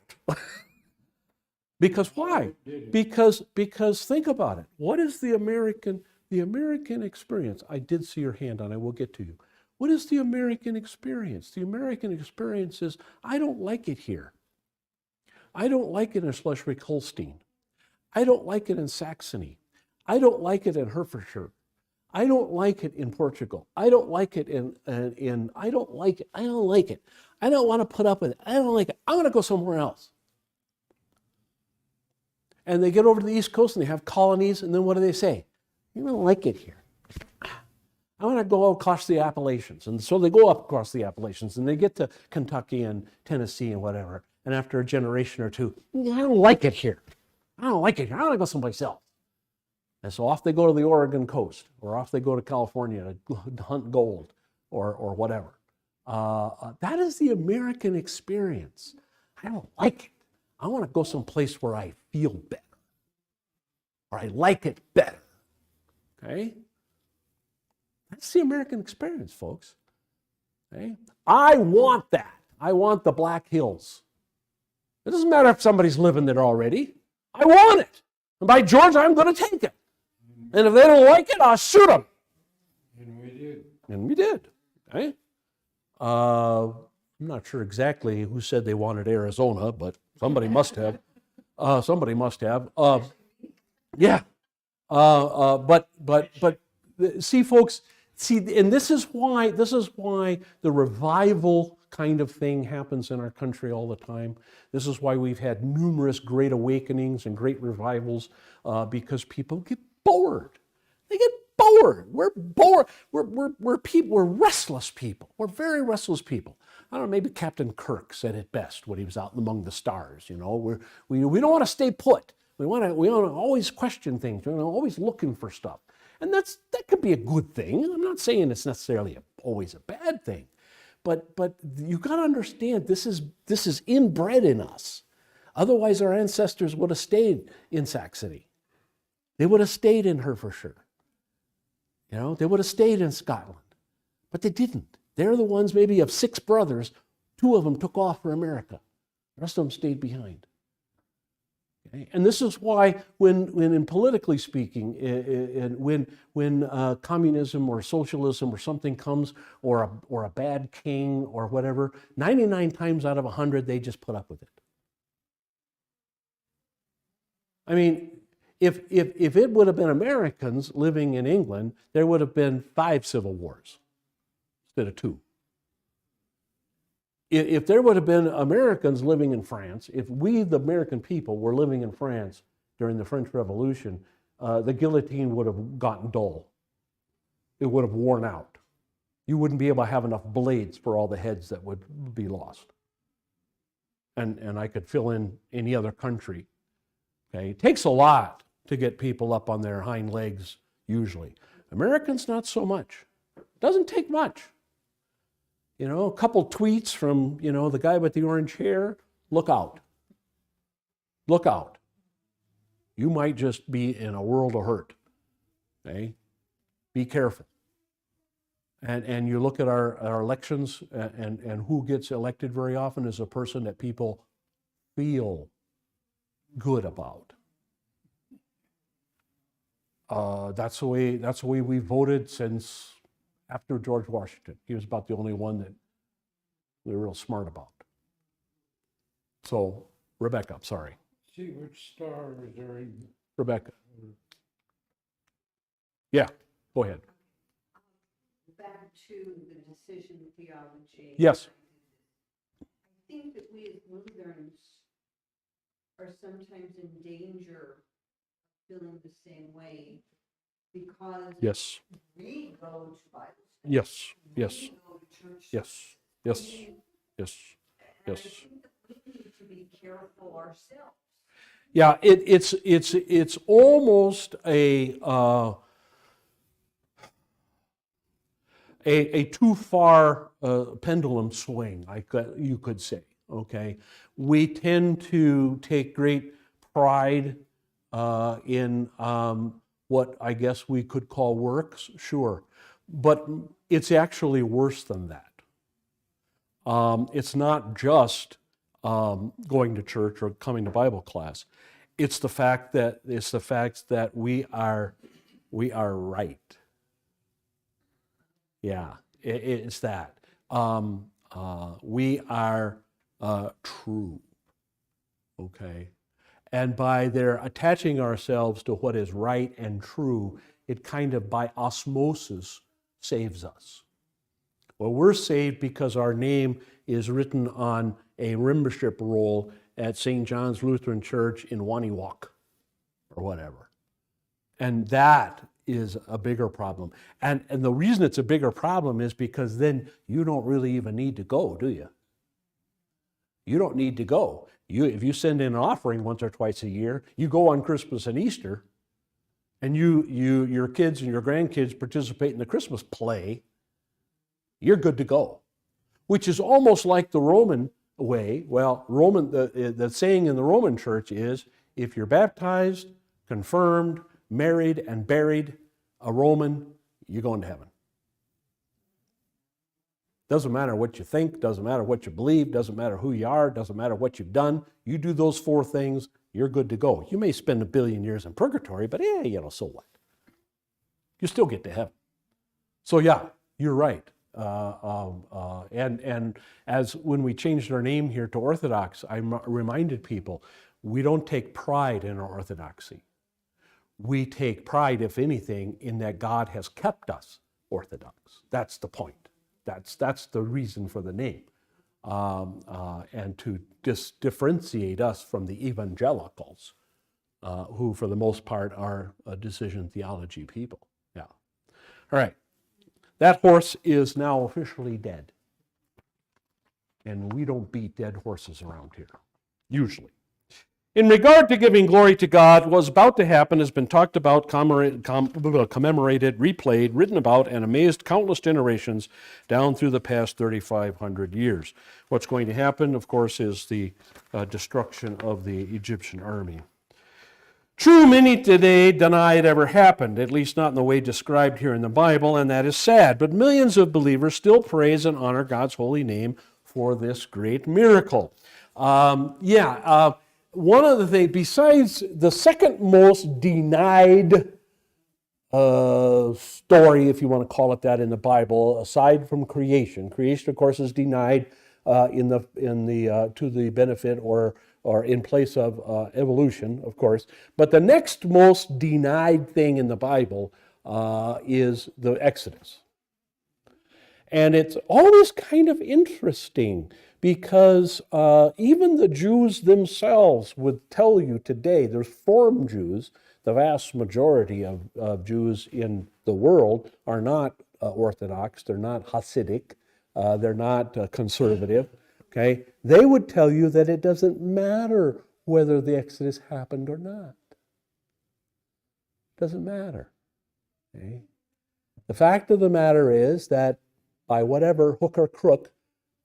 Because why? Because think about it. What is the American experience? I did see your hand on it. I will get to you. What is the American experience? The American experience is, I don't like it here. I don't like it in Schleswig-Holstein. I don't like it in Saxony. I don't like it in Herefordshire. I don't like it in Portugal. I don't like it I don't like it. I don't like it. I don't want to put up with it. I don't like it. I want to go somewhere else. And they get over to the East Coast and they have colonies, and then what do they say? You don't like it here. I want to go across the Appalachians. And so they go up across the Appalachians and they get to Kentucky and Tennessee and whatever. And after a generation or two, I don't like it here. I don't like it here. I want to go someplace else. And so off they go to the Oregon coast, or off they go to California to hunt gold or whatever. That is the American experience. I don't like it. I want to go someplace where I feel better, or I like it better. Okay? That's the American experience, folks. Okay? I want that. I want the Black Hills. It doesn't matter if somebody's living there already. I want it. And by George, I'm going to take it. And if they don't like it, I'll shoot them. And we did. And we did. Okay? I'm not sure exactly who said they wanted Arizona, but somebody must have. Somebody must have. Yeah. But see, folks, and this is why the revival kind of thing happens in our country all the time. This is why we've had numerous great awakenings and great revivals, because people get bored. They get bored. We're bored. We're people. We're restless people. We're very restless people. I don't know. Maybe Captain Kirk said it best when he was out among the stars. You know, we don't want to stay put. We want to always question things. We're always looking for stuff, and that could be a good thing. I'm not saying it's necessarily always a bad thing. But you got to understand, this is inbred in us. Otherwise, our ancestors would have stayed in Saxony. They would have stayed in Herefordshire. You know, they would have stayed in Scotland. But they didn't. They're the ones, maybe of 6 brothers, 2 of them took off for America. The rest of them stayed behind. Okay? And this is why, when in politically speaking, when communism or socialism or something comes, or a bad king or whatever, 99 times out of 100 they just put up with it. I mean, if it would have been Americans living in England, there would have been 5 civil wars instead of 2. If there would have been Americans living in France, if we, the American people, were living in France during the French Revolution, the guillotine would have gotten dull. It would have worn out. You wouldn't be able to have enough blades for all the heads that would be lost. and I could fill in any other country. Okay, it takes a lot to get people up on their hind legs usually. Americans, not so much. Doesn't take much. You know, a couple tweets from, you know, the guy with the orange hair, look out. Look out. You might just be in a world of hurt. Okay? Be careful. And you look at our elections and who gets elected very often is a person that people feel good about. That's the way we voted since after George Washington. He was about the only one that we were real smart about. So, Rebecca, I'm sorry. See which star is there in? Rebecca. Yeah, go ahead. Back to the decision theology. Yes. I think that we as Lutherans are sometimes in danger of feeling the same way because Yes. we go to Bible study. Yes. Yes. We go to church. Yes. Yes. We- Yes. and Yes. I think that we need to be careful ourselves. Yeah, it's almost a too far pendulum swing, you could say. Okay, we tend to take great pride in what I guess we could call works, sure, but it's actually worse than that. It's not just going to church or coming to Bible class. It's the fact that we are right. Yeah, it's that. We are true. Okay? And by their attaching ourselves to what is right and true, it kind of by osmosis saves us. Well, we're saved because our name is written on a membership roll at St. John's Lutheran Church in Waniwak or whatever. And that is a bigger problem. And the reason it's a bigger problem is because then you don't really even need to go, do you? You don't need to go. If you send in an offering once or twice a year, you go on Christmas and Easter, and your kids and your grandkids participate in the Christmas play, you're good to go. Which is almost like the Roman way. Well, the saying in the Roman church is, if you're baptized, confirmed, married, and buried a Roman, you're going to heaven. Doesn't matter what you think, doesn't matter what you believe, doesn't matter who you are, doesn't matter what you've done. You do those 4 things, you're good to go. You may spend 1 billion years in purgatory, but so what? You still get to heaven. So yeah, you're right. And as when we changed our name here to Orthodox, I reminded people, we don't take pride in our orthodoxy. We take pride, if anything, in that God has kept us Orthodox. That's the point. That's the reason for the name. And to differentiate us from the evangelicals, who for the most part are decision theology people. Yeah. All right. That horse is now officially dead. And we don't beat dead horses around here, usually. In regard to giving glory to God, what was about to happen has been talked about, commemorated, replayed, written about, and amazed countless generations down through the past 3,500 years. What's going to happen, of course, is the destruction of the Egyptian army. True, many today deny it ever happened, at least not in the way described here in the Bible, and that is sad. But millions of believers still praise and honor God's holy name for this great miracle. One of the things, besides the second most denied story, if you want to call it that, in the Bible, aside from creation. Creation, of course, is denied to the benefit or in place of evolution, of course. But the next most denied thing in the Bible is the Exodus. And it's always kind of interesting because even the Jews themselves would tell you today, there's Reform Jews, the vast majority of Jews in the world are not Orthodox, they're not Hasidic, they're not conservative. Okay? They would tell you that it doesn't matter whether the Exodus happened or not. Doesn't matter. Okay? The fact of the matter is that by whatever hook or crook,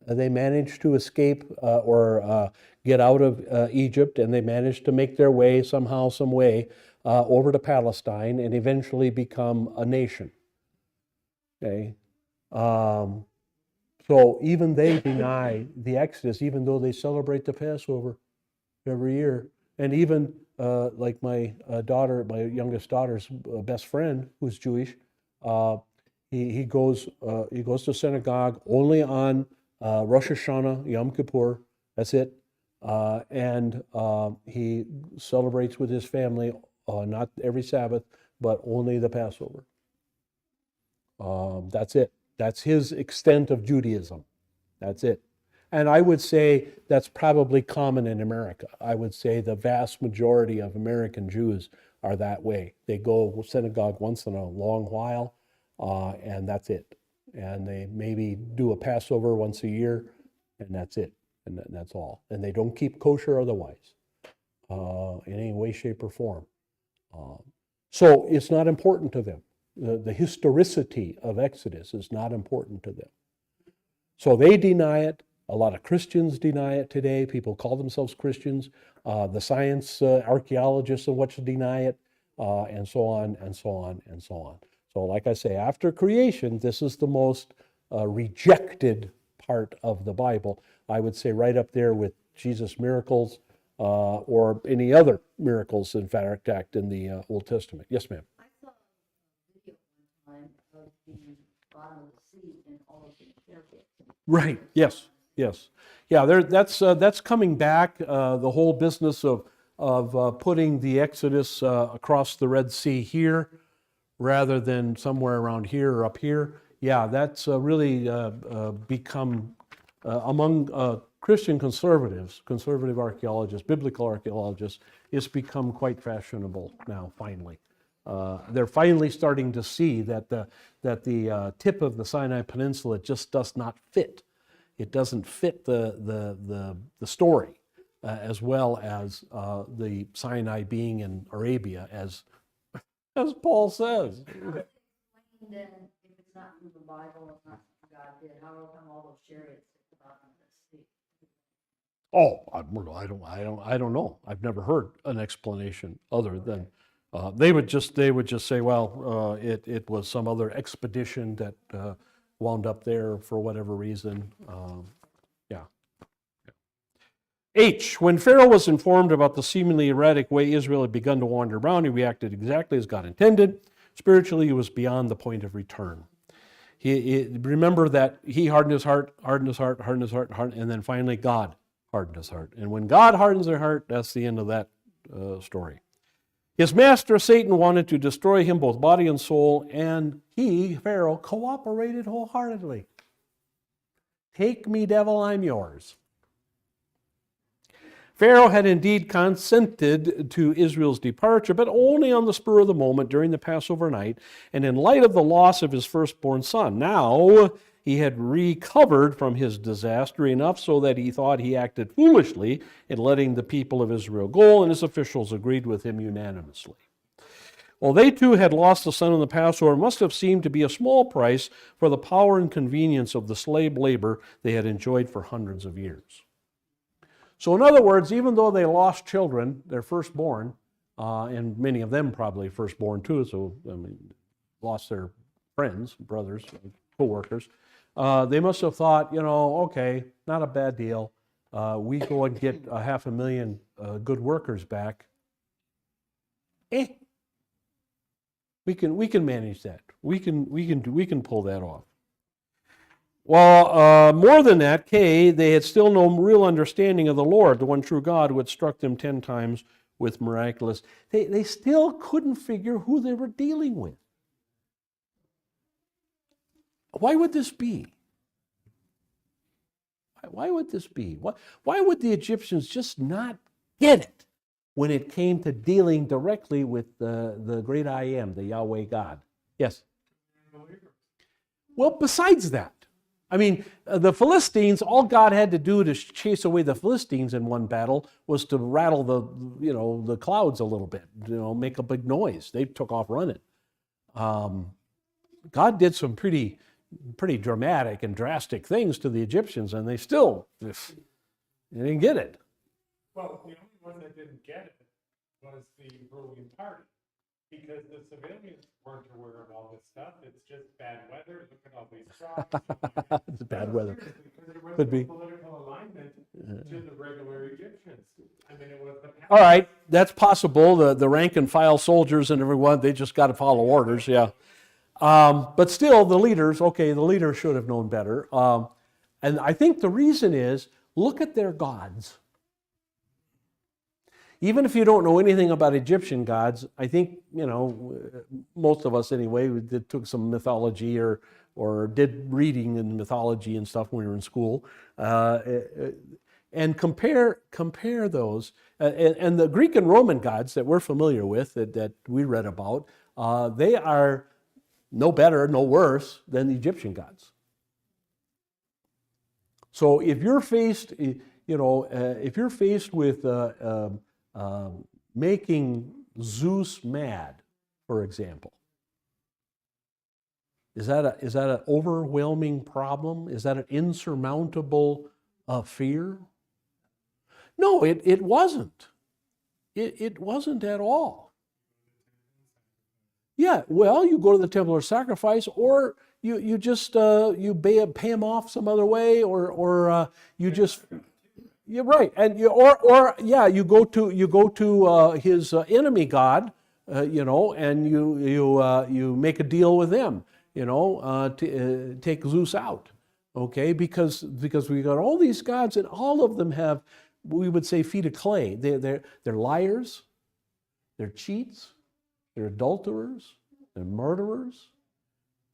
they managed to escape or get out of Egypt, and they managed to make their way somehow, some way, over to Palestine and eventually become a nation. Okay? So even they deny the Exodus, even though they celebrate the Passover every year. And even like my youngest daughter's best friend, who's Jewish, he goes to synagogue only on Rosh Hashanah, Yom Kippur. That's it. And he celebrates with his family, not every Sabbath, but only the Passover. That's it. That's his extent of Judaism. That's it. And I would say that's probably common in America. I would say the vast majority of American Jews are that way. They go to synagogue once in a long while, and that's it. And they maybe do a Passover once a year, and that's it. And that's all. And they don't keep kosher otherwise, in any way, shape, or form. So it's not important to them. The historicity of Exodus is not important to them. So they deny it. A lot of Christians deny it today. People call themselves Christians. The science archaeologists and what deny it, and so on, and so on, and so on. So like I say, after creation, this is the most rejected part of the Bible. I would say right up there with Jesus' miracles or any other miracles, in fact, in the Old Testament. Yes, ma'am. I saw a video one time of the bottom of the sea and all of the pyramids. Right. Yes. Yes. Yeah. That's coming back. The whole business of putting the Exodus across the Red Sea here, rather than somewhere around here or up here. Yeah, that's really become among Christian conservatives, conservative archaeologists, biblical archaeologists, it's become quite fashionable now. Finally, they're finally starting to see that the tip of the Sinai Peninsula just does not fit. It doesn't fit the story as well as the Sinai being in Arabia, as Paul says. Then, if it's not from the Bible, it's not from God did, how come all those chariots at the bottom of the sea? Oh, I don't know. I've never heard an explanation other than they would just say, well, it was some other expedition that wound up there for whatever reason. Yeah. H, when Pharaoh was informed about the seemingly erratic way Israel had begun to wander around, he reacted exactly as God intended. Spiritually, he was beyond the point of return. Remember that he hardened his heart, and then finally God hardened his heart. And when God hardens their heart, that's the end of that story. His master, Satan, wanted to destroy him, both body and soul, and he, Pharaoh, cooperated wholeheartedly. Take me, devil, I'm yours. Pharaoh had indeed consented to Israel's departure, but only on the spur of the moment during the Passover night, and in light of the loss of his firstborn son. Now he had recovered from his disaster enough so that he thought he acted foolishly in letting the people of Israel go, and his officials agreed with him unanimously. While they too had lost the son of the Passover, it must have seemed to be a small price for the power and convenience of the slave labor they had enjoyed for hundreds of years. So in other words, even though they lost children, their firstborn, and many of them probably firstborn too, so lost their friends, brothers, co-workers, they must have thought, okay, not a bad deal. We go and get 500,000 good workers back. We can manage that. We can pull that off. Well, more than that, they had still no real understanding of the Lord, the one true God who had struck them 10 times with miraculous. They still couldn't figure who they were dealing with. Why would this be? Why would this be? Why would the Egyptians just not get it when it came to dealing directly with the great I Am, the Yahweh God? Yes? Well, besides that, I mean, the Philistines, all God had to do to chase away the Philistines in one battle was to rattle the clouds a little bit, make a big noise. They took off running. God did some pretty dramatic and drastic things to the Egyptians, and they didn't get it. Well, the only one that didn't get it was the ruling party, because the civilians weren't aware of all this stuff. It's just bad weather. Look at all these frogs. It's bad weather. Seriously, because there was Could no be. political alignment to the regular Egyptians. I mean, it was the All right, that's possible. The rank and file soldiers and everyone, they just got to follow orders, yeah. But still, the leaders should have known better. And I think the reason is, look at their gods. Even if you don't know anything about Egyptian gods, I think, most of us anyway, took some mythology or did reading in mythology and stuff when we were in school. And compare those. And the Greek and Roman gods that we're familiar with, that we read about, they are no better, no worse than the Egyptian gods. So if you're faced, with making Zeus mad, for example, is that an overwhelming problem? Is that an insurmountable fear? No, it wasn't. It wasn't at all. Yeah, well, you go to the temple or sacrifice, or you just you pay him off some other way, or you just. You're right, and you go to his enemy god, and you make a deal with them, to take Zeus out, okay? Because we got all these gods, and all of them have, we would say, feet of clay. They're liars, they're cheats, they're adulterers, they're murderers.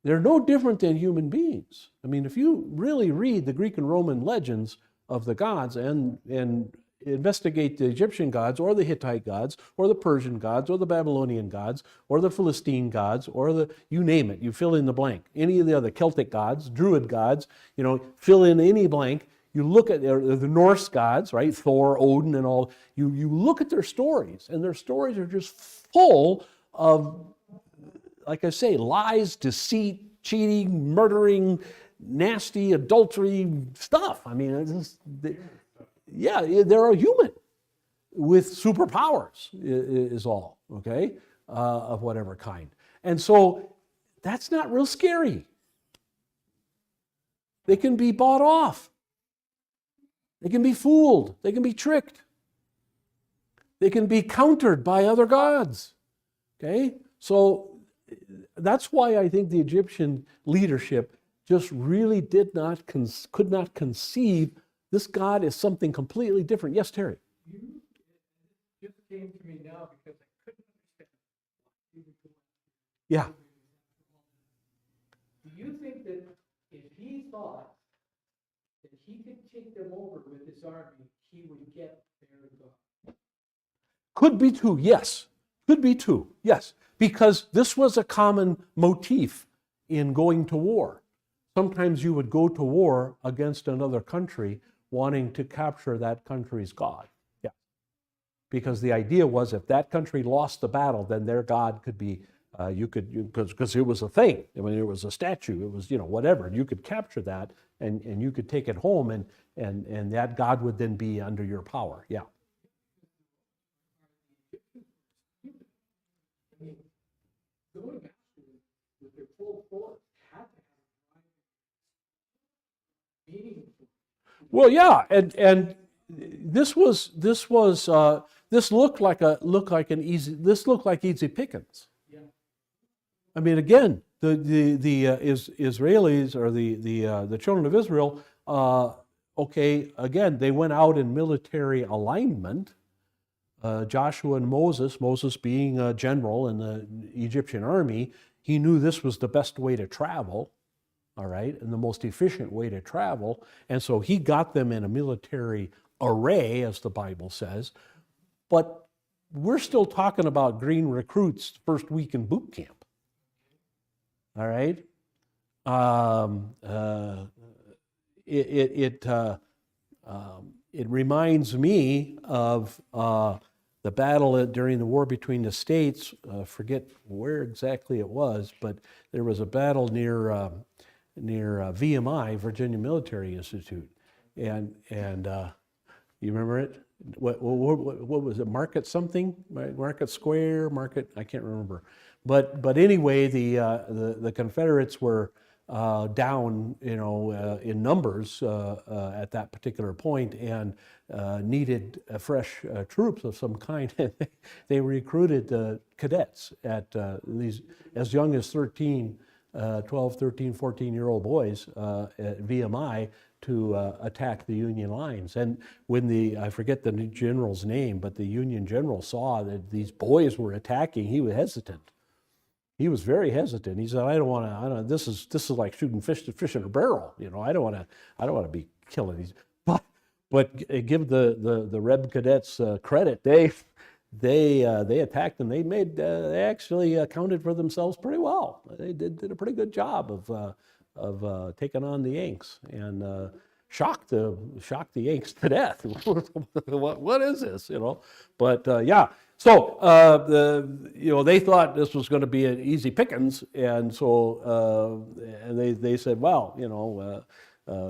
They're no different than human beings. I mean, if you really read the Greek and Roman legends of the gods and investigate the Egyptian gods or the Hittite gods or the Persian gods or the Babylonian gods or the Philistine gods or you name it, you fill in the blank. Any of the other Celtic gods, Druid gods, fill in any blank. You look at the Norse gods, right? Thor, Odin, and all. You look at their stories, and their stories are just full of, like I say, lies, deceit, cheating, murdering, nasty adultery stuff. I mean, they're a human with superpowers is all, okay, of whatever kind. And so that's not real scary. They can be bought off. They can be fooled. They can be tricked. They can be countered by other gods, okay? So that's why I think the Egyptian leadership just really could not conceive this God is something completely different. Yes, Terry? It just came to me now because I couldn't understand. Yeah. Do you think that if he thought that he could take them over with his army, he would get their God? Could be two, yes. Could be two, yes. Because this was a common motif in going to war. Sometimes you would go to war against another country wanting to capture that country's God. Yeah. Because the idea was if that country lost the battle, then their God could be, because it was a thing. I mean, it was a statue. It was, whatever. You could capture that and you could take it home and that God would then be under your power. Yeah. I mean, going after them with their full force had to have meaningful. Well, yeah, and this looked like easy pickings. Yeah. I mean, again, the Israelis or the children of Israel, again, they went out in military alignment. Joshua and Moses being a general in the Egyptian army, he knew this was the best way to travel. All right, and the most efficient way to travel. And so he got them in a military array, as the Bible says. But we're still talking about green recruits first week in boot camp. All right? it reminds me of the battle during the war between the states. Forget where exactly it was, but there was a battle near VMI, Virginia Military Institute, and you remember it? What was it? Market something? Market Square? Market? I can't remember. But anyway, the Confederates were down, in numbers at that particular point, and needed fresh troops of some kind. And they recruited cadets at these as young as 12, 13, 14-year-old boys at VMI to attack the Union lines. And when I forget the general's name, but the Union general saw that these boys were attacking, he was hesitant. He was very hesitant. He said, "I don't want to. This is like shooting fish in a barrel. I don't want to be killing these." But give the Reb cadets credit. They attacked and they actually accounted for themselves pretty well. They did a pretty good job of taking on the Yanks and shocked the Yanks to death. What is this? But yeah. So they thought this was going to be an easy pickings, and so they said, well,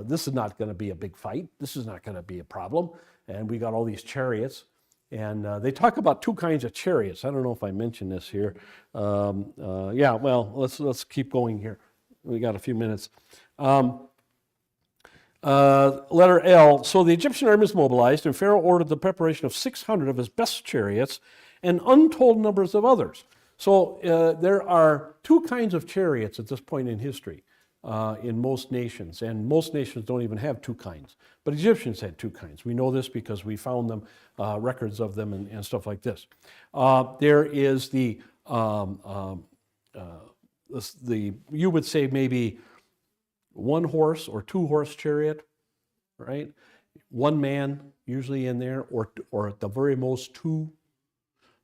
this is not going to be a big fight. This is not going to be a problem. And we got all these chariots. And they talk about two kinds of chariots. I don't know if I mentioned this here. Yeah, well, let's keep going here. We got a few minutes. Letter L. So the Egyptian army was mobilized, and Pharaoh ordered the preparation of 600 of his best chariots and untold numbers of others. So there are two kinds of chariots at this point in history in most nations, and most nations don't even have two kinds. But Egyptians had two kinds. We know this because we found them, records of them and stuff like this. There is the you would say maybe one horse or two horse chariot, right? One man usually in there, or at the very most two.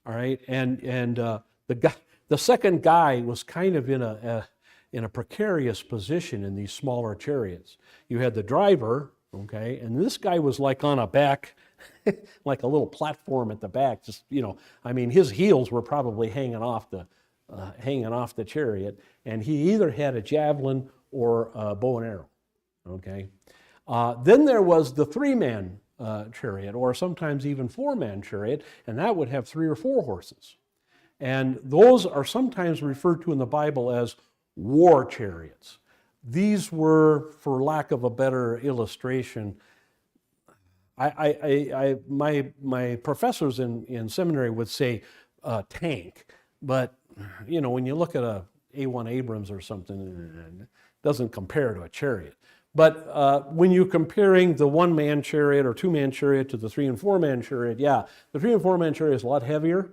All right, and the second guy was kind of in a precarious position in these smaller chariots. You had the driver, okay, and this guy was like on a back, like a little platform at the back. Just his heels were probably hanging off the chariot, and he either had a javelin or a bow and arrow. Okay, then there was the three-man chariot, or sometimes even four-man chariot, and that would have 3 or 4 horses. And those are sometimes referred to in the Bible as war chariots. These were, for lack of a better illustration, my professors in seminary would say tank, but when you look at a A1 Abrams or something, it doesn't compare to a chariot. But when you're comparing the one-man chariot or two-man chariot to the 3- and 4-man chariot, yeah, the 3- and 4-man chariot is a lot heavier.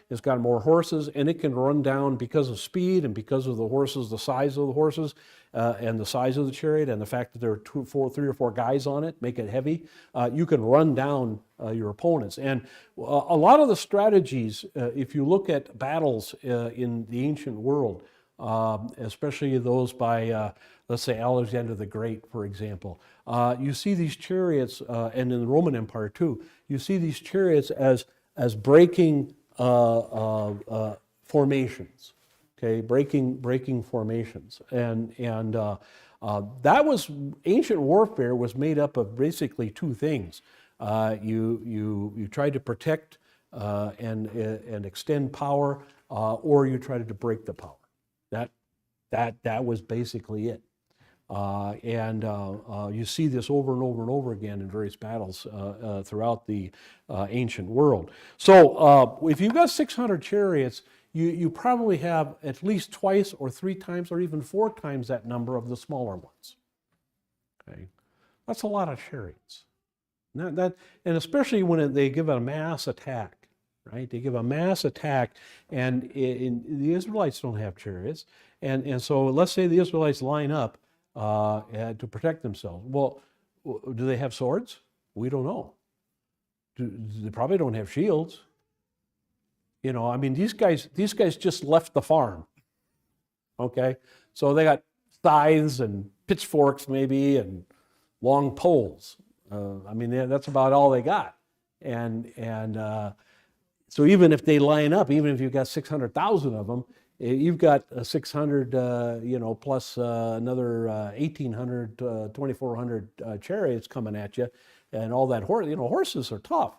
It's got more horses, and it can run down because of speed and because of the horses, the size of the horses, and the size of the chariot, and the fact that there are 3 or 4 guys on it make it heavy. You can run down your opponents. And a lot of the strategies, if you look at battles in the ancient world, especially those by, let's say, Alexander the Great, for example, you see these chariots, and in the Roman Empire too, you see these chariots as breaking formations, okay, breaking formations, and that was ancient warfare was made up of basically 2 things. You tried to protect and extend power, or you tried to break the power. That was basically it. You see this over and over and over again in various battles throughout the ancient world. So if you've got 600 chariots, you probably have at least twice or 3 times or even 4 times that number of the smaller ones. Okay, that's a lot of chariots. And especially when they give a mass attack. Right? They give a mass attack, and the Israelites don't have chariots. And so let's say the Israelites line up to protect themselves. Well, do they have swords? We don't know. They probably don't have shields. These guys just left the farm. Okay? So they got scythes and pitchforks maybe, and long poles. I mean, that's about all they got. And so even if they line up, even if you've got 600,000 of them, you've got 600, plus another 1,800, 2,400 chariots coming at you, and all that horse. Horses are tough.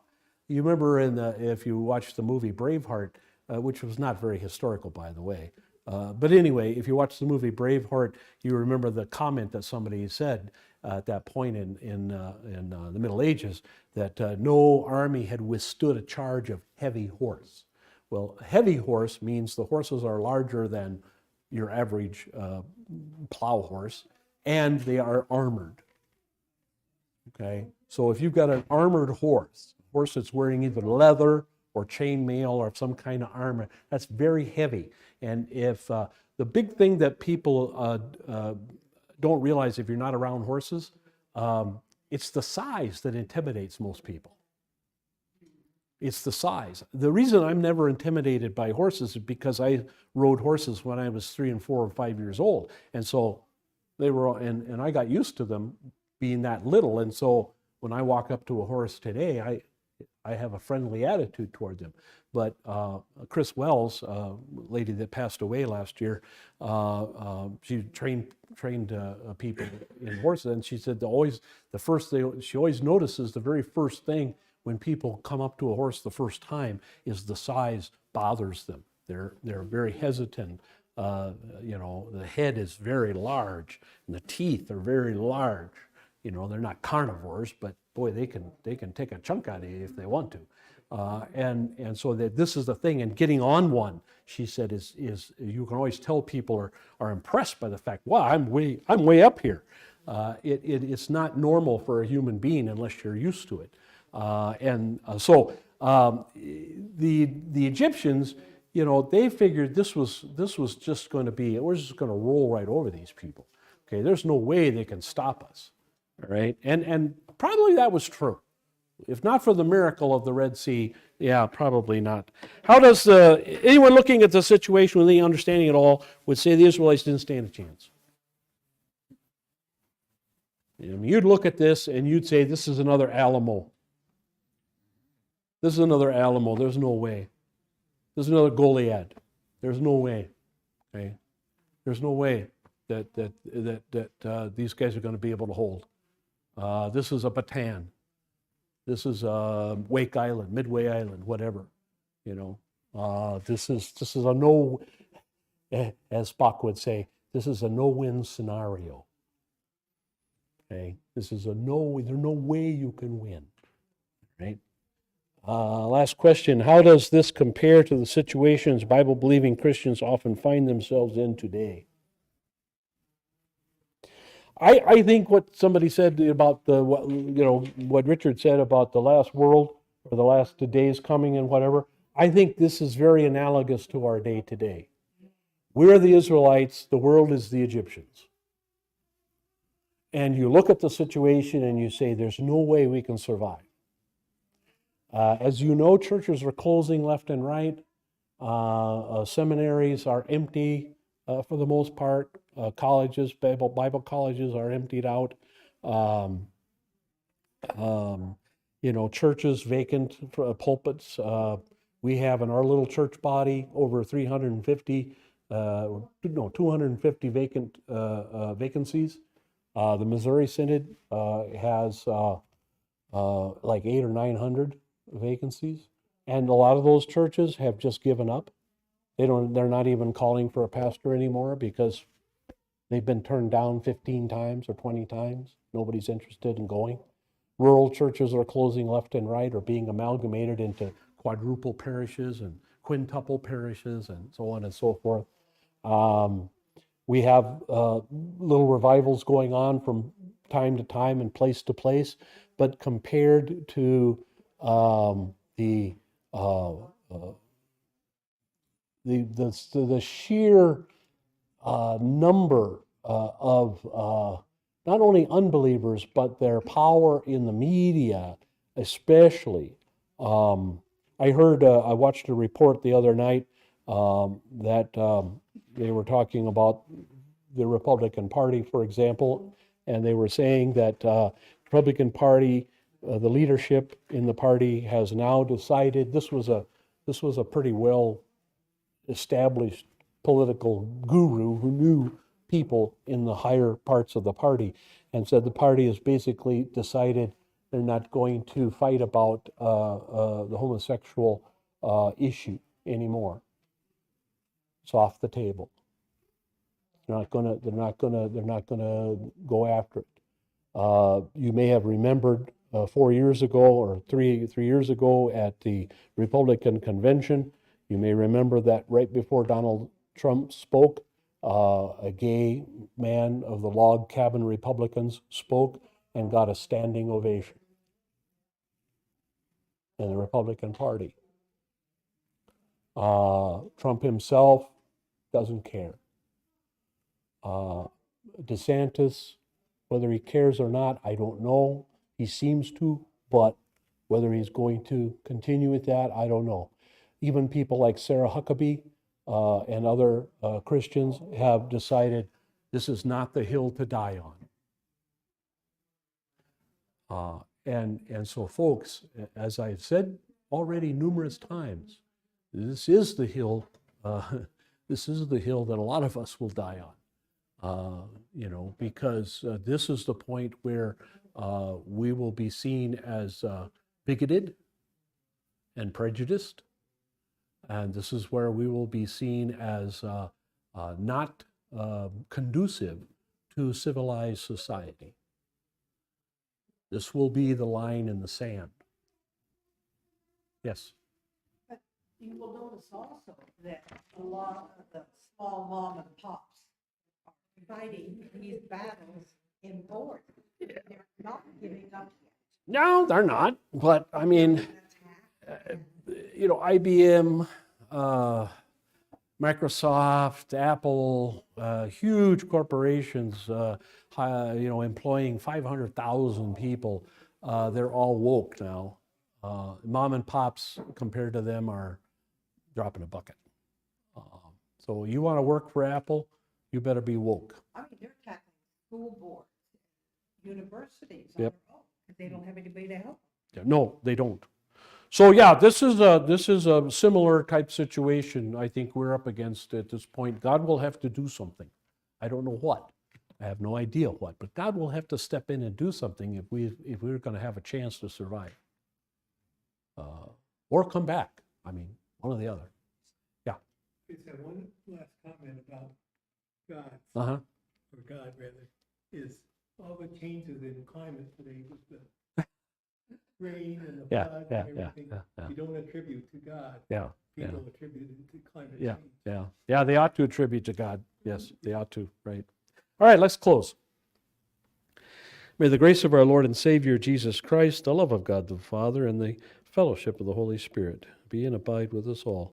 You remember if you watched the movie Braveheart, which was not very historical, by the way. But anyway, if you watch the movie Braveheart, you remember the comment that somebody said at that point in the Middle Ages, that no army had withstood a charge of heavy horse. Well, heavy horse means the horses are larger than your average plow horse, and they are armored. Okay, so if you've got an armored horse that's wearing either leather or chainmail or some kind of armor, that's very heavy. And if the big thing that people don't realize if you're not around horses, it's the size that intimidates most people. It's the size. The reason I'm never intimidated by horses is because I rode horses when I was 3 and 4 and 5 years old. And so they were, and I got used to them being that little. And so when I walk up to a horse today, I have a friendly attitude toward them. But Chris Wells, lady that passed away last year, she trained people in horses, and she said the first thing she always notices, the very first thing when people come up to a horse the first time, is the size bothers them. They're very hesitant. The head is very large, and the teeth are very large. They're not carnivores, but boy, they can take a chunk out of you if they want to. And so that this is the thing, and getting on one, she said, is you can always tell people are impressed by the fact, wow, I'm way up here. It's not normal for a human being unless you're used to it. So the Egyptians, they figured this was just going to be, we're just going to roll right over these people. Okay, there's no way they can stop us. All right, and probably that was true. If not for the miracle of the Red Sea, yeah, probably not. How does anyone looking at the situation with any understanding at all would say the Israelites didn't stand a chance? You'd look at this and you'd say, this is another Alamo. This is another Alamo. There's no way. This is another Goliad. There's no way. Okay, there's no way that these guys are going to be able to hold. This is a Bataan. This is Wake Island, Midway Island, whatever. This is a no, as Spock would say, this is a no-win scenario. Okay, this is there's no way you can win. Right. Last question: how does this compare to the situations Bible-believing Christians often find themselves in today? I think what somebody said about what Richard said about the last world or the last days coming and whatever, I think this is very analogous to our day today. We're the Israelites, the world is the Egyptians. And you look at the situation and you say, there's no way we can survive. As you know, churches are closing left and right. Seminaries are empty for the most part. Colleges, Bible colleges are emptied out. Churches vacant, pulpits. We have in our little church body over 250 vacant vacancies. The Missouri Synod has like 800 or 900 vacancies, and a lot of those churches have just given up. They're not even calling for a pastor anymore because they've been turned down 15 times or 20 times. Nobody's interested in going. Rural churches are closing left and right or being amalgamated into quadruple parishes and quintuple parishes and so on and so forth. We have little revivals going on from time to time and place to place, but compared to the sheer number of not only unbelievers, but their power in the media, especially. I watched a report the other night that they were talking about the Republican Party, for example, and they were saying that Republican Party, the leadership in the party has now decided, this was a pretty well established political guru who knew people in the higher parts of the party, and said the party has basically decided they're not going to fight about the homosexual issue anymore. It's off the table. They're not gonna go after it. You may have remembered 4 years ago or three years ago at the Republican convention, you may remember that right before Donald Trump spoke, a gay man of the log cabin Republicans spoke and got a standing ovation in the Republican Party. Trump himself doesn't care. DeSantis, whether he cares or not, I don't know. He seems to, but whether he's going to continue with that, I don't know. Even people like Sarah Huckabee and other Christians have decided this is not the hill to die on. And so, folks, as I've said already numerous times, this is the hill. This is the hill that a lot of us will die on. Because this is the point where we will be seen as bigoted and prejudiced, and this is where we will be seen as not conducive to civilized society. This will be the line in the sand. Yes. But you will notice also that a lot of the small mom and pops are fighting these battles in board. They're not giving up yet. No, they're not. But I mean, IBM, Microsoft, Apple, huge corporations, employing 500,000 people, they're all woke now. Mom and pops, compared to them, are dropping a bucket. So you want to work for Apple, you better be woke. I mean, they're tackling school boards, universities on Yep. their own, because they don't have anybody to help. No, they don't. So yeah, this is a similar type situation I think we're up against at this point. God will have to do something. I don't know what. I have no idea what, but God will have to step in and do something if we're going to have a chance to survive. Or come back. I mean, one or the other. Just have one last comment about God, Uh-huh. or God rather, is all the changes in climate today with the rain and the Yeah, floods yeah, and yeah, everything. yeah. You don't attribute to God. Yeah, yeah. People attribute it to climate Yeah, change. yeah. They ought to attribute to God. Yes, they ought to, right? All right, let's close. May the grace of our Lord and Savior Jesus Christ, the love of God the Father, and the fellowship of the Holy Spirit be and abide with us all,